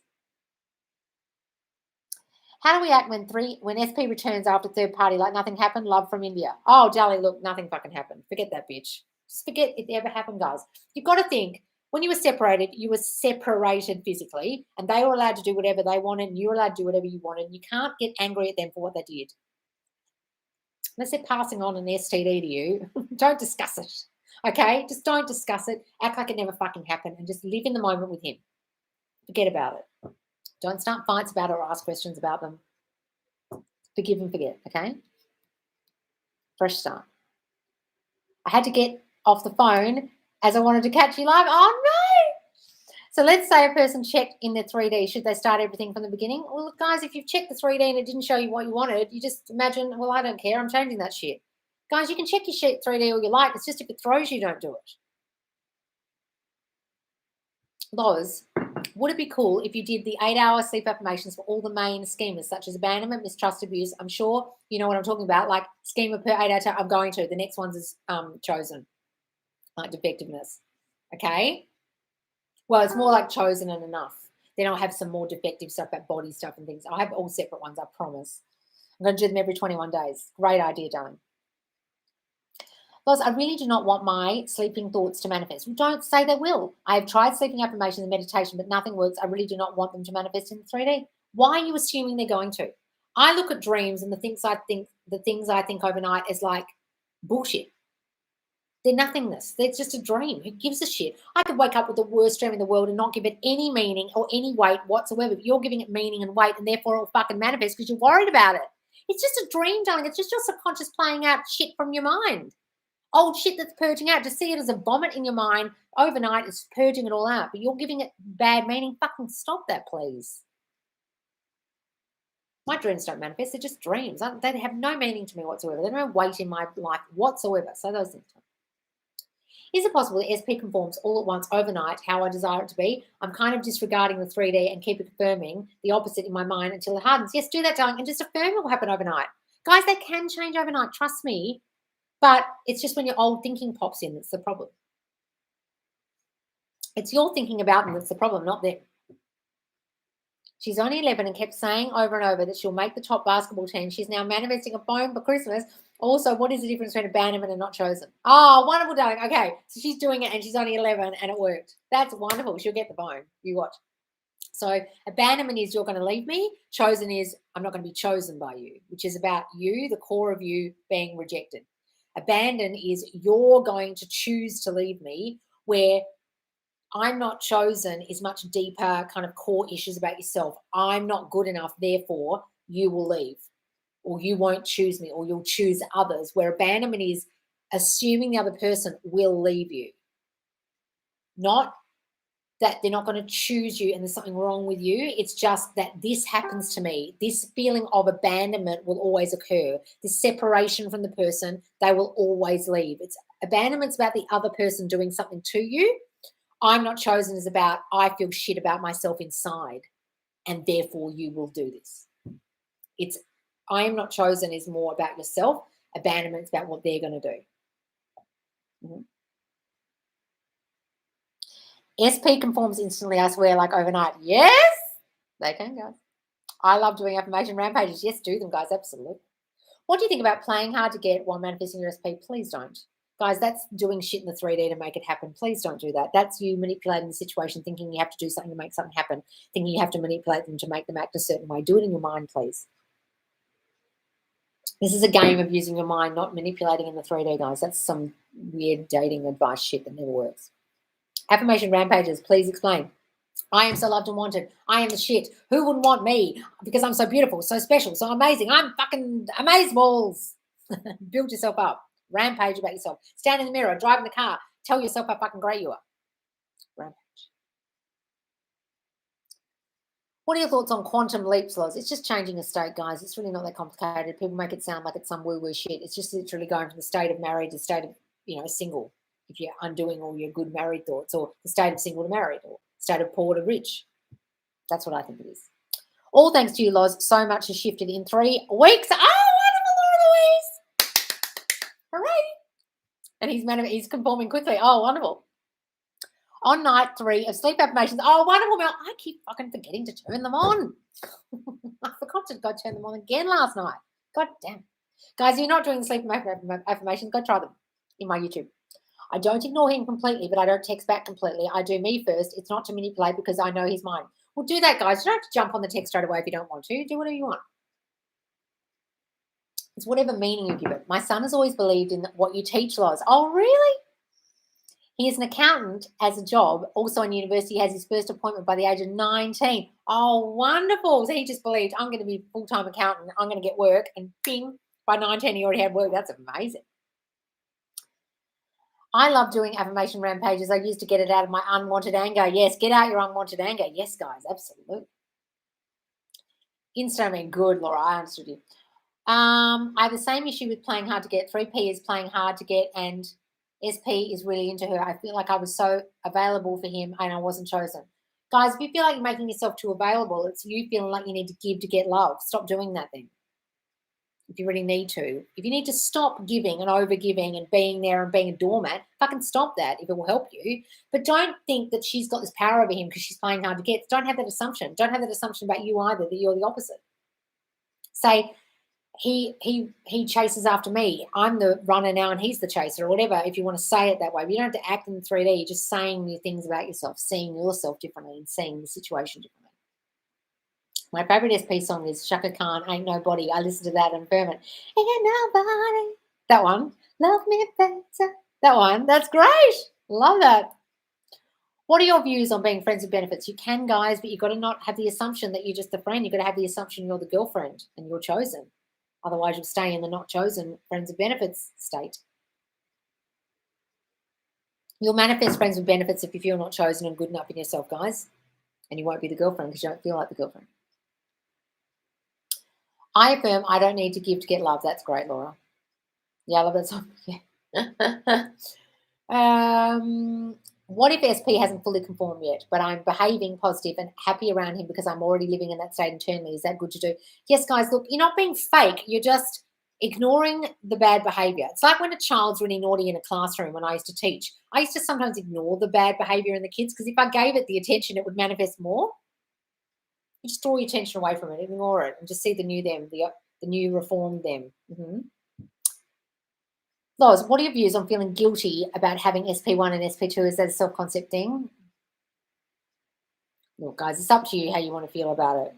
How do we act when SP returns after third party like nothing happened? Love from India. Oh, darling, look, nothing fucking happened. Forget that bitch. Just forget it ever happened, guys. You've got to think, when you were separated physically, and they were allowed to do whatever they wanted, and you were allowed to do whatever you wanted. You can't get angry at them for what they did. Unless they're passing on an STD to you, don't discuss it. Okay? Just don't discuss it. Act like it never fucking happened and just live in the moment with him. Forget about it. Don't start fights about it or ask questions about them. Forgive and forget, okay? Fresh start. I had to get off the phone as I wanted to catch you live. Oh, no. So let's say a person checked in their 3D. Should they start everything from the beginning? Well, look, guys, if you've checked the 3D and it didn't show you what you wanted, you just imagine, well, I don't care. I'm changing that shit. Guys, you can check your shit 3D all you like. It's just if it throws you, don't do it. Loz, would it be cool if you did the 8-hour sleep affirmations for all the main schemas, such as abandonment, mistrust, abuse? I'm sure you know what I'm talking about. Like schema per 8-hour time, I'm going to. The next one's is chosen, like defectiveness. Okay? Well, it's more like chosen and enough. Then I'll have some more defective stuff about body stuff and things. I'll have all separate ones, I promise. I'm going to do them every 21 days. Great idea, darling. Because I really do not want my sleeping thoughts to manifest. Well, don't say they will. I have tried sleeping affirmations and meditation, but nothing works. I really do not want them to manifest in 3D. Why are you assuming they're going to? I look at dreams and the things I think overnight is like bullshit. They're nothingness. They're just a dream. Who gives a shit? I could wake up with the worst dream in the world and not give it any meaning or any weight whatsoever. But you're giving it meaning and weight, and therefore it'll fucking manifest because you're worried about it. It's just a dream, darling. It's just your subconscious playing out shit from your mind. Old shit that's purging out. Just see it as a vomit in your mind. Overnight, it's purging it all out. But you're giving it bad meaning. Fucking stop that, please. My dreams don't manifest. They're just dreams. They have no meaning to me whatsoever. There's no weight in my life whatsoever. So those things. Is it possible that SP conforms all at once overnight how I desire it to be? I'm kind of disregarding the 3D and keep affirming the opposite in my mind until it hardens. Yes, do that, darling, and just affirm it will happen overnight. Guys, they can change overnight, trust me. But it's just when your old thinking pops in that's the problem. It's your thinking about them that's the problem, not them. She's only 11 and kept saying over and over that she'll make the top basketball team. She's now manifesting a phone for Christmas. Also, what is the difference between abandonment and not chosen? Oh, wonderful, darling. Okay, so she's doing it and she's only 11 and it worked. That's wonderful. She'll get the phone. You watch. So abandonment is you're going to leave me. Chosen is I'm not going to be chosen by you, which is about you, the core of you being rejected. Abandon is you're going to choose to leave me, where I'm not chosen is much deeper kind of core issues about yourself. I'm not good enough, therefore you will leave, or you won't choose me, or you'll choose others, where abandonment is assuming the other person will leave you. Not that they're not going to choose you and there's something wrong with you. It's just that this happens to me. This feeling of abandonment will always occur. This separation from the person, they will always leave. It's abandonment's about the other person doing something to you. I'm not chosen is about I feel shit about myself inside and therefore you will do this. It's I am not chosen is more about yourself. Abandonment's about what they're going to do. Mm-hmm. SP conforms instantly, I swear, like overnight. Yes, they can, guys. I love doing affirmation rampages. Yes, do them, guys, absolutely. What do you think about playing hard to get while manifesting your SP? Please don't. Guys, that's doing shit in the 3D to make it happen. Please don't do that. That's you manipulating the situation, thinking you have to do something to make something happen, thinking you have to manipulate them to make them act a certain way. Do it in your mind, please. This is a game of using your mind, not manipulating in the 3D, guys. That's some weird dating advice shit that never works. Affirmation rampages, please explain. I am so loved and wanted. I am the shit. Who wouldn't want me? Because I'm so beautiful, so special, so amazing. I'm fucking amazeballs. Build yourself up. Rampage about yourself. Stand in the mirror, drive in the car. Tell yourself how fucking great you are. Rampage. What are your thoughts on quantum leaps, Loz? It's just changing a state, guys. It's really not that complicated. People make it sound like it's some woo-woo shit. It's just literally going from the state of married to the state of, single. If you're undoing all your good married thoughts, or the state of single to married, or state of poor to rich. That's what I think it is. All thanks to you, Loz. So much has shifted in 3 weeks. Oh, wonderful, Laura Louise. Hooray. And he's conforming quickly. Oh, wonderful. On night 3 of sleep affirmations. Oh, wonderful, Mel. I keep fucking forgetting to turn them on. I forgot to go turn them on again last night. God damn. Guys, if you're not doing the sleep affirmations, go try them in my YouTube. I don't ignore him completely, but I don't text back completely. I do me first. It's not to manipulate because I know he's mine. Well, do that, guys. You don't have to jump on the text straight away if you don't want to. Do whatever you want. It's whatever meaning you give it. My son has always believed in what you teach, Loz. Oh, really? He is an accountant as a job. Also in university, he has his first appointment by the age of 19. Oh, wonderful. So he just believed, I'm going to be a full-time accountant. I'm going to get work. And bing, by 19, he already had work. That's amazing. I love doing affirmation rampages. I used to get it out of my unwanted anger. Yes, get out your unwanted anger. Yes, guys, absolutely. Instantly good, Laura. I understood you. I have the same issue with playing hard to get. 3P is playing hard to get, and SP is really into her. I feel like I was so available for him and I wasn't chosen. Guys, if you feel like you're making yourself too available, it's you feeling like you need to give to get love. Stop doing that then. If you really need to. If you need to stop giving and over-giving and being there and being a doormat, fucking stop that if it will help you. But don't think that she's got this power over him because she's playing hard to get. Don't have that assumption. Don't have that assumption about you either, that you're the opposite. Say, he chases after me. I'm the runner now and he's the chaser, or whatever, if you want to say it that way. But you don't have to act in 3D. You're just saying new things about yourself, seeing yourself differently and seeing the situation differently. My favourite SP song is Shaka Khan, Ain't Nobody. I listen to that and affirm it. Ain't nobody. That one. Love me better. That one. That's great. Love that. What are your views on being friends with benefits? You can, guys, but you've got to not have the assumption that you're just the friend. You've got to have the assumption you're the girlfriend and you're chosen. Otherwise, you'll stay in the not chosen friends with benefits state. You'll manifest friends with benefits if you feel not chosen and good enough in yourself, guys. And you won't be the girlfriend because you don't feel like the girlfriend. I affirm I don't need to give to get love. That's great, Laura. Yeah, I love that song. Yeah. What if SP hasn't fully conformed yet, but I'm behaving positive and happy around him because I'm already living in that state internally? Is that good to do? Yes, guys, look, you're not being fake. You're just ignoring the bad behavior. It's like when a child's really naughty in a classroom when I used to teach. I used to sometimes ignore the bad behavior in the kids because if I gave it the attention, it would manifest more. You just draw your attention away from it, ignore it, and just see the new them, the new reformed them. Loz, what are your views on feeling guilty about having SP1 and SP2? Is that a self-concept thing? Look, guys, it's up to you how you want to feel about it.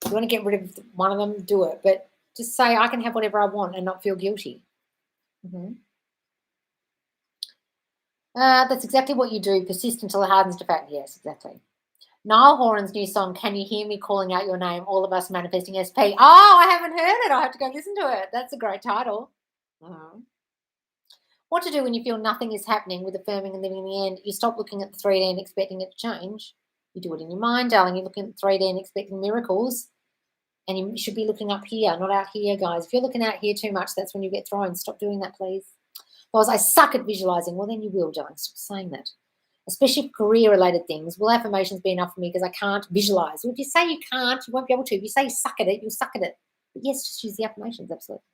If you want to get rid of one of them, do it. But just say, I can have whatever I want and not feel guilty. That's exactly what you do. Persist until it hardens to fact. Yes, exactly. Niall Horan's new song, Can You Hear Me Calling Out Your Name? All of Us Manifesting SP. Oh, I haven't heard it. I have to go listen to it. That's a great title. What to do when you feel nothing is happening with affirming and living in the end? You stop looking at the 3D and expecting it to change. You do it in your mind, darling. You're looking at the 3D and expecting miracles. And you should be looking up here, not out here, guys. If you're looking out here too much, that's when you get thrown. Stop doing that, please. Because I suck at visualizing. Well, then you will, darling. Stop saying that. Especially for career-related things. Will affirmations be enough for me because I can't visualize? Well, if you say you can't, you won't be able to. If you say you suck at it, you'll suck at it. But yes, just use the affirmations, absolutely.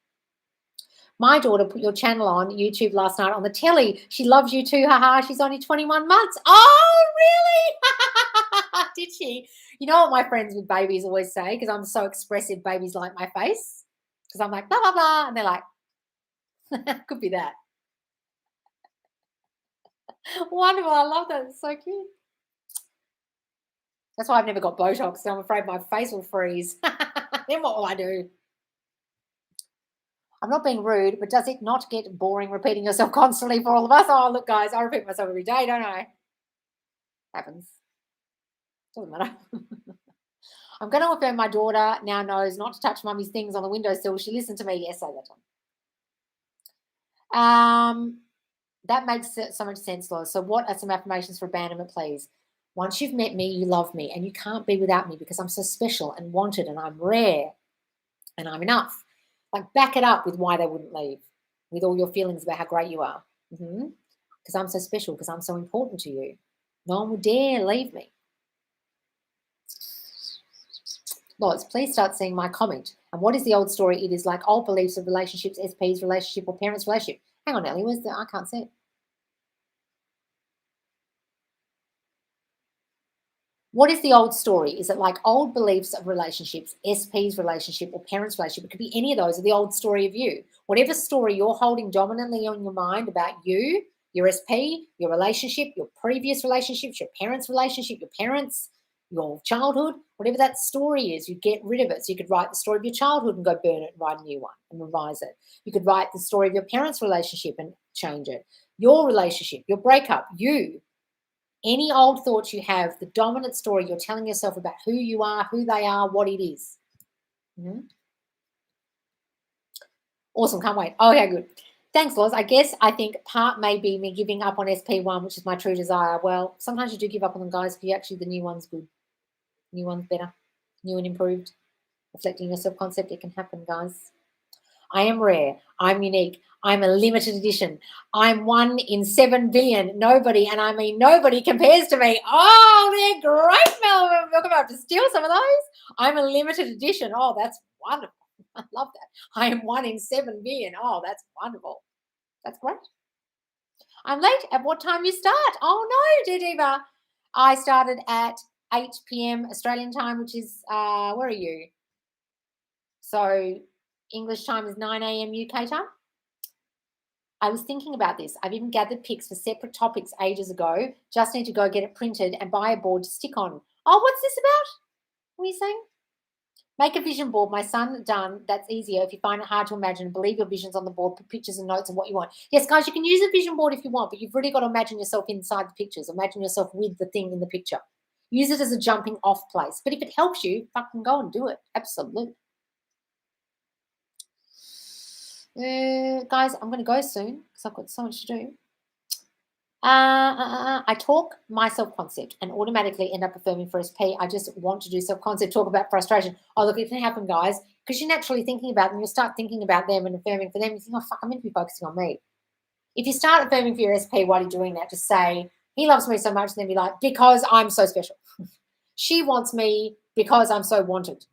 My daughter put your channel on YouTube last night on the telly. She loves you too, haha. She's only 21 months. Oh, really? Did she? You know what my friends with babies always say, because I'm so expressive, babies like my face? Because I'm like, blah, blah, blah. And they're like, could be that. Wonderful. I love that. It's so cute. That's why I've never got Botox. So I'm afraid my face will freeze. Then what will I do? I'm not being rude, but does it not get boring repeating yourself constantly for all of us? Oh, look, guys, I repeat myself every day, don't I? Happens. Doesn't matter. I'm going to affirm my daughter now knows not to touch mummy's things on the windowsill. She listened to me. Yes, say that time. That makes so much sense, Loz. So what are some affirmations for abandonment, please? Once you've met me, you love me, and you can't be without me because I'm so special and wanted, and I'm rare, and I'm enough. Like, back it up with why they wouldn't leave, with all your feelings about how great you are. Because I'm so special, because I'm so important to you. No one would dare leave me. Loz, please start seeing my comment. And what is the old story? It is like old beliefs of relationships, SP's relationship, or parents' relationship. Hang on, Ellie, where's the? I can't see it. What is the old story? Is it like old beliefs of relationships, SP's relationship, or parents' relationship? It could be any of those, or the old story of you. Whatever story you're holding dominantly on your mind about you, your SP, your relationship, your previous relationships, your parents' relationship, your parents, your childhood, whatever that story is, you get rid of it. So you could write the story of your childhood and go burn it and write a new one and revise it. You could write the story of your parents' relationship and change it. Your relationship, your breakup, you. Any old thoughts you have, the dominant story you're telling yourself about who you are, who they are, what it is. Awesome, can't wait. Oh, yeah, good. Thanks, Loz. I think part may be me giving up on SP1, which is my true desire. Well, sometimes you do give up on them, guys, because actually the new one's good. New one's better, new and improved. Reflecting your self-concept, it can happen, guys. I am rare. I'm unique. I'm a limited edition. I'm 1 in 7 billion. Nobody, and I mean nobody, compares to me. Oh, they're great, Mel. We're about to steal some of those. I'm a limited edition. Oh, that's wonderful. I love that. I am 1 in 7 billion. Oh, that's wonderful. That's great. I'm late. At what time you start? Oh, no, dear Diva. I started at 8 p.m. Australian time, which is, where are you? So English time is 9 a.m. UK time. I was thinking about this. I've even gathered pics for separate topics ages ago. Just need to go get it printed and buy a board to stick on. Oh, what's this about? What are you saying? Make a vision board. My son done. That's easier. If you find it hard to imagine, believe your visions on the board, put pictures and notes of what you want. Yes, guys, you can use a vision board if you want, but you've really got to imagine yourself inside the pictures. Imagine yourself with the thing in the picture. Use it as a jumping off place. But if it helps you, fucking go and do it. Absolutely. Guys, I'm going to go soon because I've got so much to do. I talk my self-concept and automatically end up affirming for SP. I just want to do self-concept, talk about frustration. Oh, look, it can happen, guys, because you're naturally thinking about them. You'll start thinking about them and affirming for them. You think, oh, fuck, I'm meant to be focusing on me. If you start affirming for your SP while you're doing that, just say, he loves me so much, and then be like, because I'm so special. She wants me because I'm so wanted.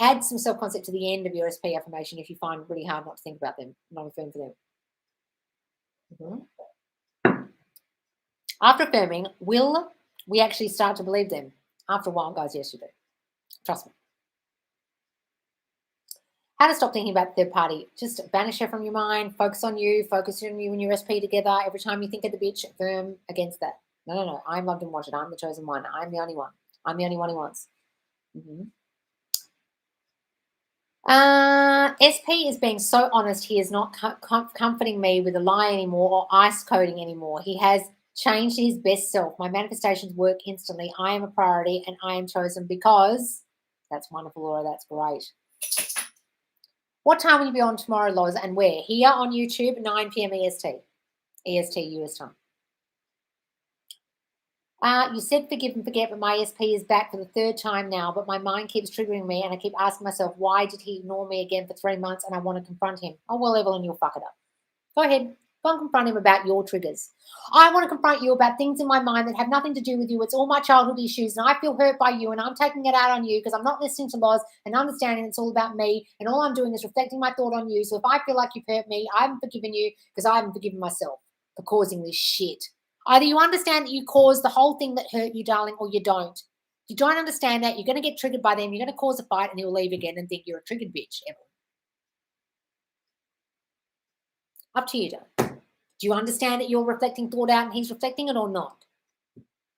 Add some self-concept to the end of your SP affirmation if you find it really hard not to think about them, not affirm for them. After affirming, will we actually start to believe them? After a while, guys, yes, you do. Trust me. How to stop thinking about the third party. Just banish her from your mind. Focus on you and your SP together. Every time you think of the bitch, affirm against that. No. I'm loved and wanted. I'm the chosen one. I'm the only one. I'm the only one he wants. SP is being so honest. He is not comforting me with a lie anymore or ice coding anymore. He has changed to his best self. My manifestations work instantly. I am a priority and I am chosen because that's wonderful, Laura. That's great. What time will you be on tomorrow, Loz, and where? Here on YouTube, 9 p.m. EST. EST US time. You said forgive and forget, but my SP is back for the third time now, but my mind keeps triggering me and I keep asking myself, why did he ignore me again for 3 months and I want to confront him? Oh, well, Evelyn, you'll fuck it up. Go ahead. Go and confront him about your triggers. I want to confront you about things in my mind that have nothing to do with you. It's all my childhood issues and I feel hurt by you and I'm taking it out on you because I'm not listening to Loz and understanding it's all about me and all I'm doing is reflecting my thought on you. So if I feel like you've hurt me, I haven't forgiven you because I haven't forgiven myself for causing this shit. Either you understand that you caused the whole thing that hurt you, darling, or you don't. If you don't understand that, you're going to get triggered by them. You're going to cause a fight and he'll leave again and think you're a triggered bitch. Up to you, darling. Do you understand that you're reflecting thought out and he's reflecting it or not?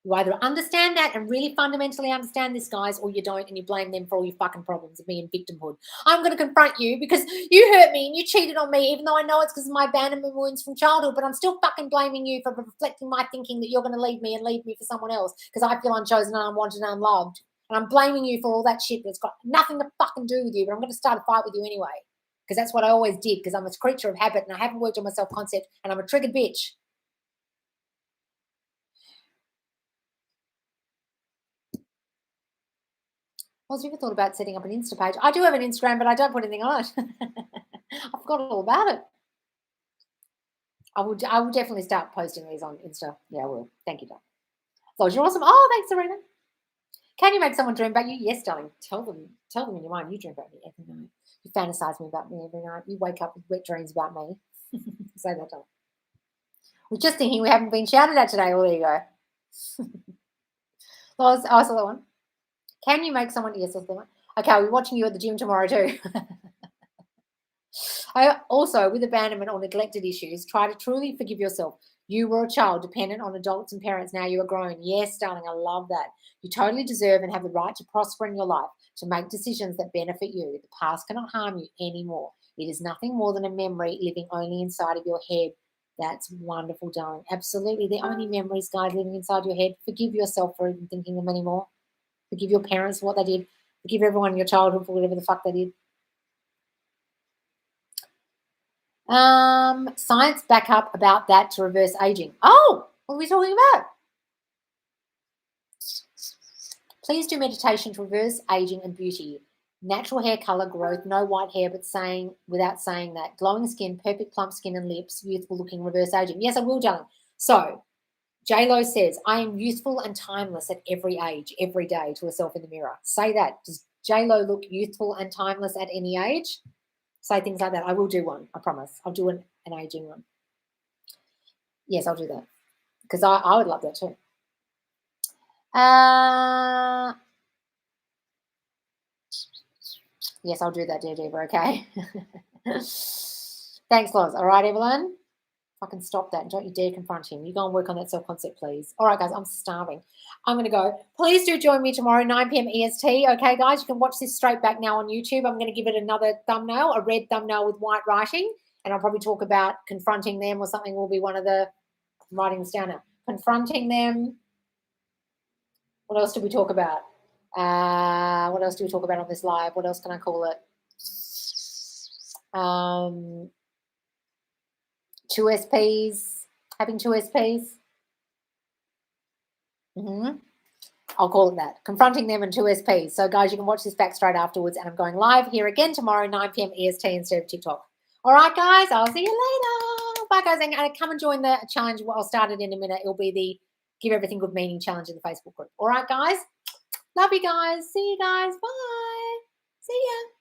You either understand that and really fundamentally understand this, guys, or you don't and you blame them for all your fucking problems of being victimhood. I'm going to confront you because you hurt me and you cheated on me, even though I know it's because of my abandonment wounds from childhood, but I'm still fucking blaming you for reflecting my thinking that you're going to leave me and leave me for someone else because I feel unchosen and unwanted and unloved. And I'm blaming you for all that shit that's got nothing to fucking do with you, but I'm going to start a fight with you anyway because that's what I always did because I'm a creature of habit and I haven't worked on my self-concept and I'm a triggered bitch. Well, have you ever thought about setting up an Insta page? I do have an Instagram, but I don't put anything on it. I forgot all about it. I will definitely start posting these on Insta. Yeah, I will. Thank you, Doc. So you're awesome. Oh, thanks, Serena. Can you make someone dream about you? Yes, darling. Tell them in your mind you dream about me every night. You fantasize me about me every night. You wake up with wet dreams about me. Say that, darling. We're just thinking we haven't been shouted at today. Well, there you go. I saw that one. Can you make someone? Yes, I saw that one. Okay, I'll be watching you at the gym tomorrow too. I also, with abandonment or neglected issues, try to truly forgive yourself. You were a child dependent on adults and parents. Now you are grown. Yes, darling, I love that. You totally deserve and have the right to prosper in your life, to make decisions that benefit you. The past cannot harm you anymore. It is nothing more than a memory living only inside of your head. That's wonderful, darling. Absolutely. The only memories, guys, living inside your head. Forgive yourself for even thinking them anymore. Forgive your parents for what they did. Forgive everyone in your childhood for whatever the fuck they did. Science back up about that to reverse aging. Oh, what are we talking about? Please do meditation to reverse aging and beauty. Natural hair color growth, no white hair, but without saying that. Glowing skin, perfect plump skin and lips, youthful looking, reverse aging. Yes, I will, darling. So, J-Lo says, I am youthful and timeless at every age, every day to herself in the mirror. Say that. Does J-Lo look youthful and timeless at any age? Say things like that. I will do one. I promise. I'll do an aging one. Yes, I'll do that because I would love that too. Yes, I'll do that, dear Diva. Okay. Thanks, Loz. All right, Evelyn. Fucking stop that and don't you dare confront him. You go and work on that self-concept, please. All right, guys, I'm starving. I'm going to go. Please do join me tomorrow, 9 p.m. EST. Okay, guys, you can watch this straight back now on YouTube. I'm going to give it another thumbnail, a red thumbnail with white writing, and I'll probably talk about confronting them or something will be one of the writing this down now. Confronting them. What else do we talk about? What else do we talk about on this live? What else can I call it? 2 SPs, having 2 SPs. I'll call it that. Confronting them and 2 SPs. So, guys, you can watch this back straight afterwards. And I'm going live here again tomorrow, 9 p.m. EST instead of TikTok. All right, guys, I'll see you later. Bye. bye, guys. And come and join the challenge. I'll start it in a minute. It'll be the Give Everything Good Meaning challenge in the Facebook group. All right, guys. Love you guys. See you guys. Bye. See ya.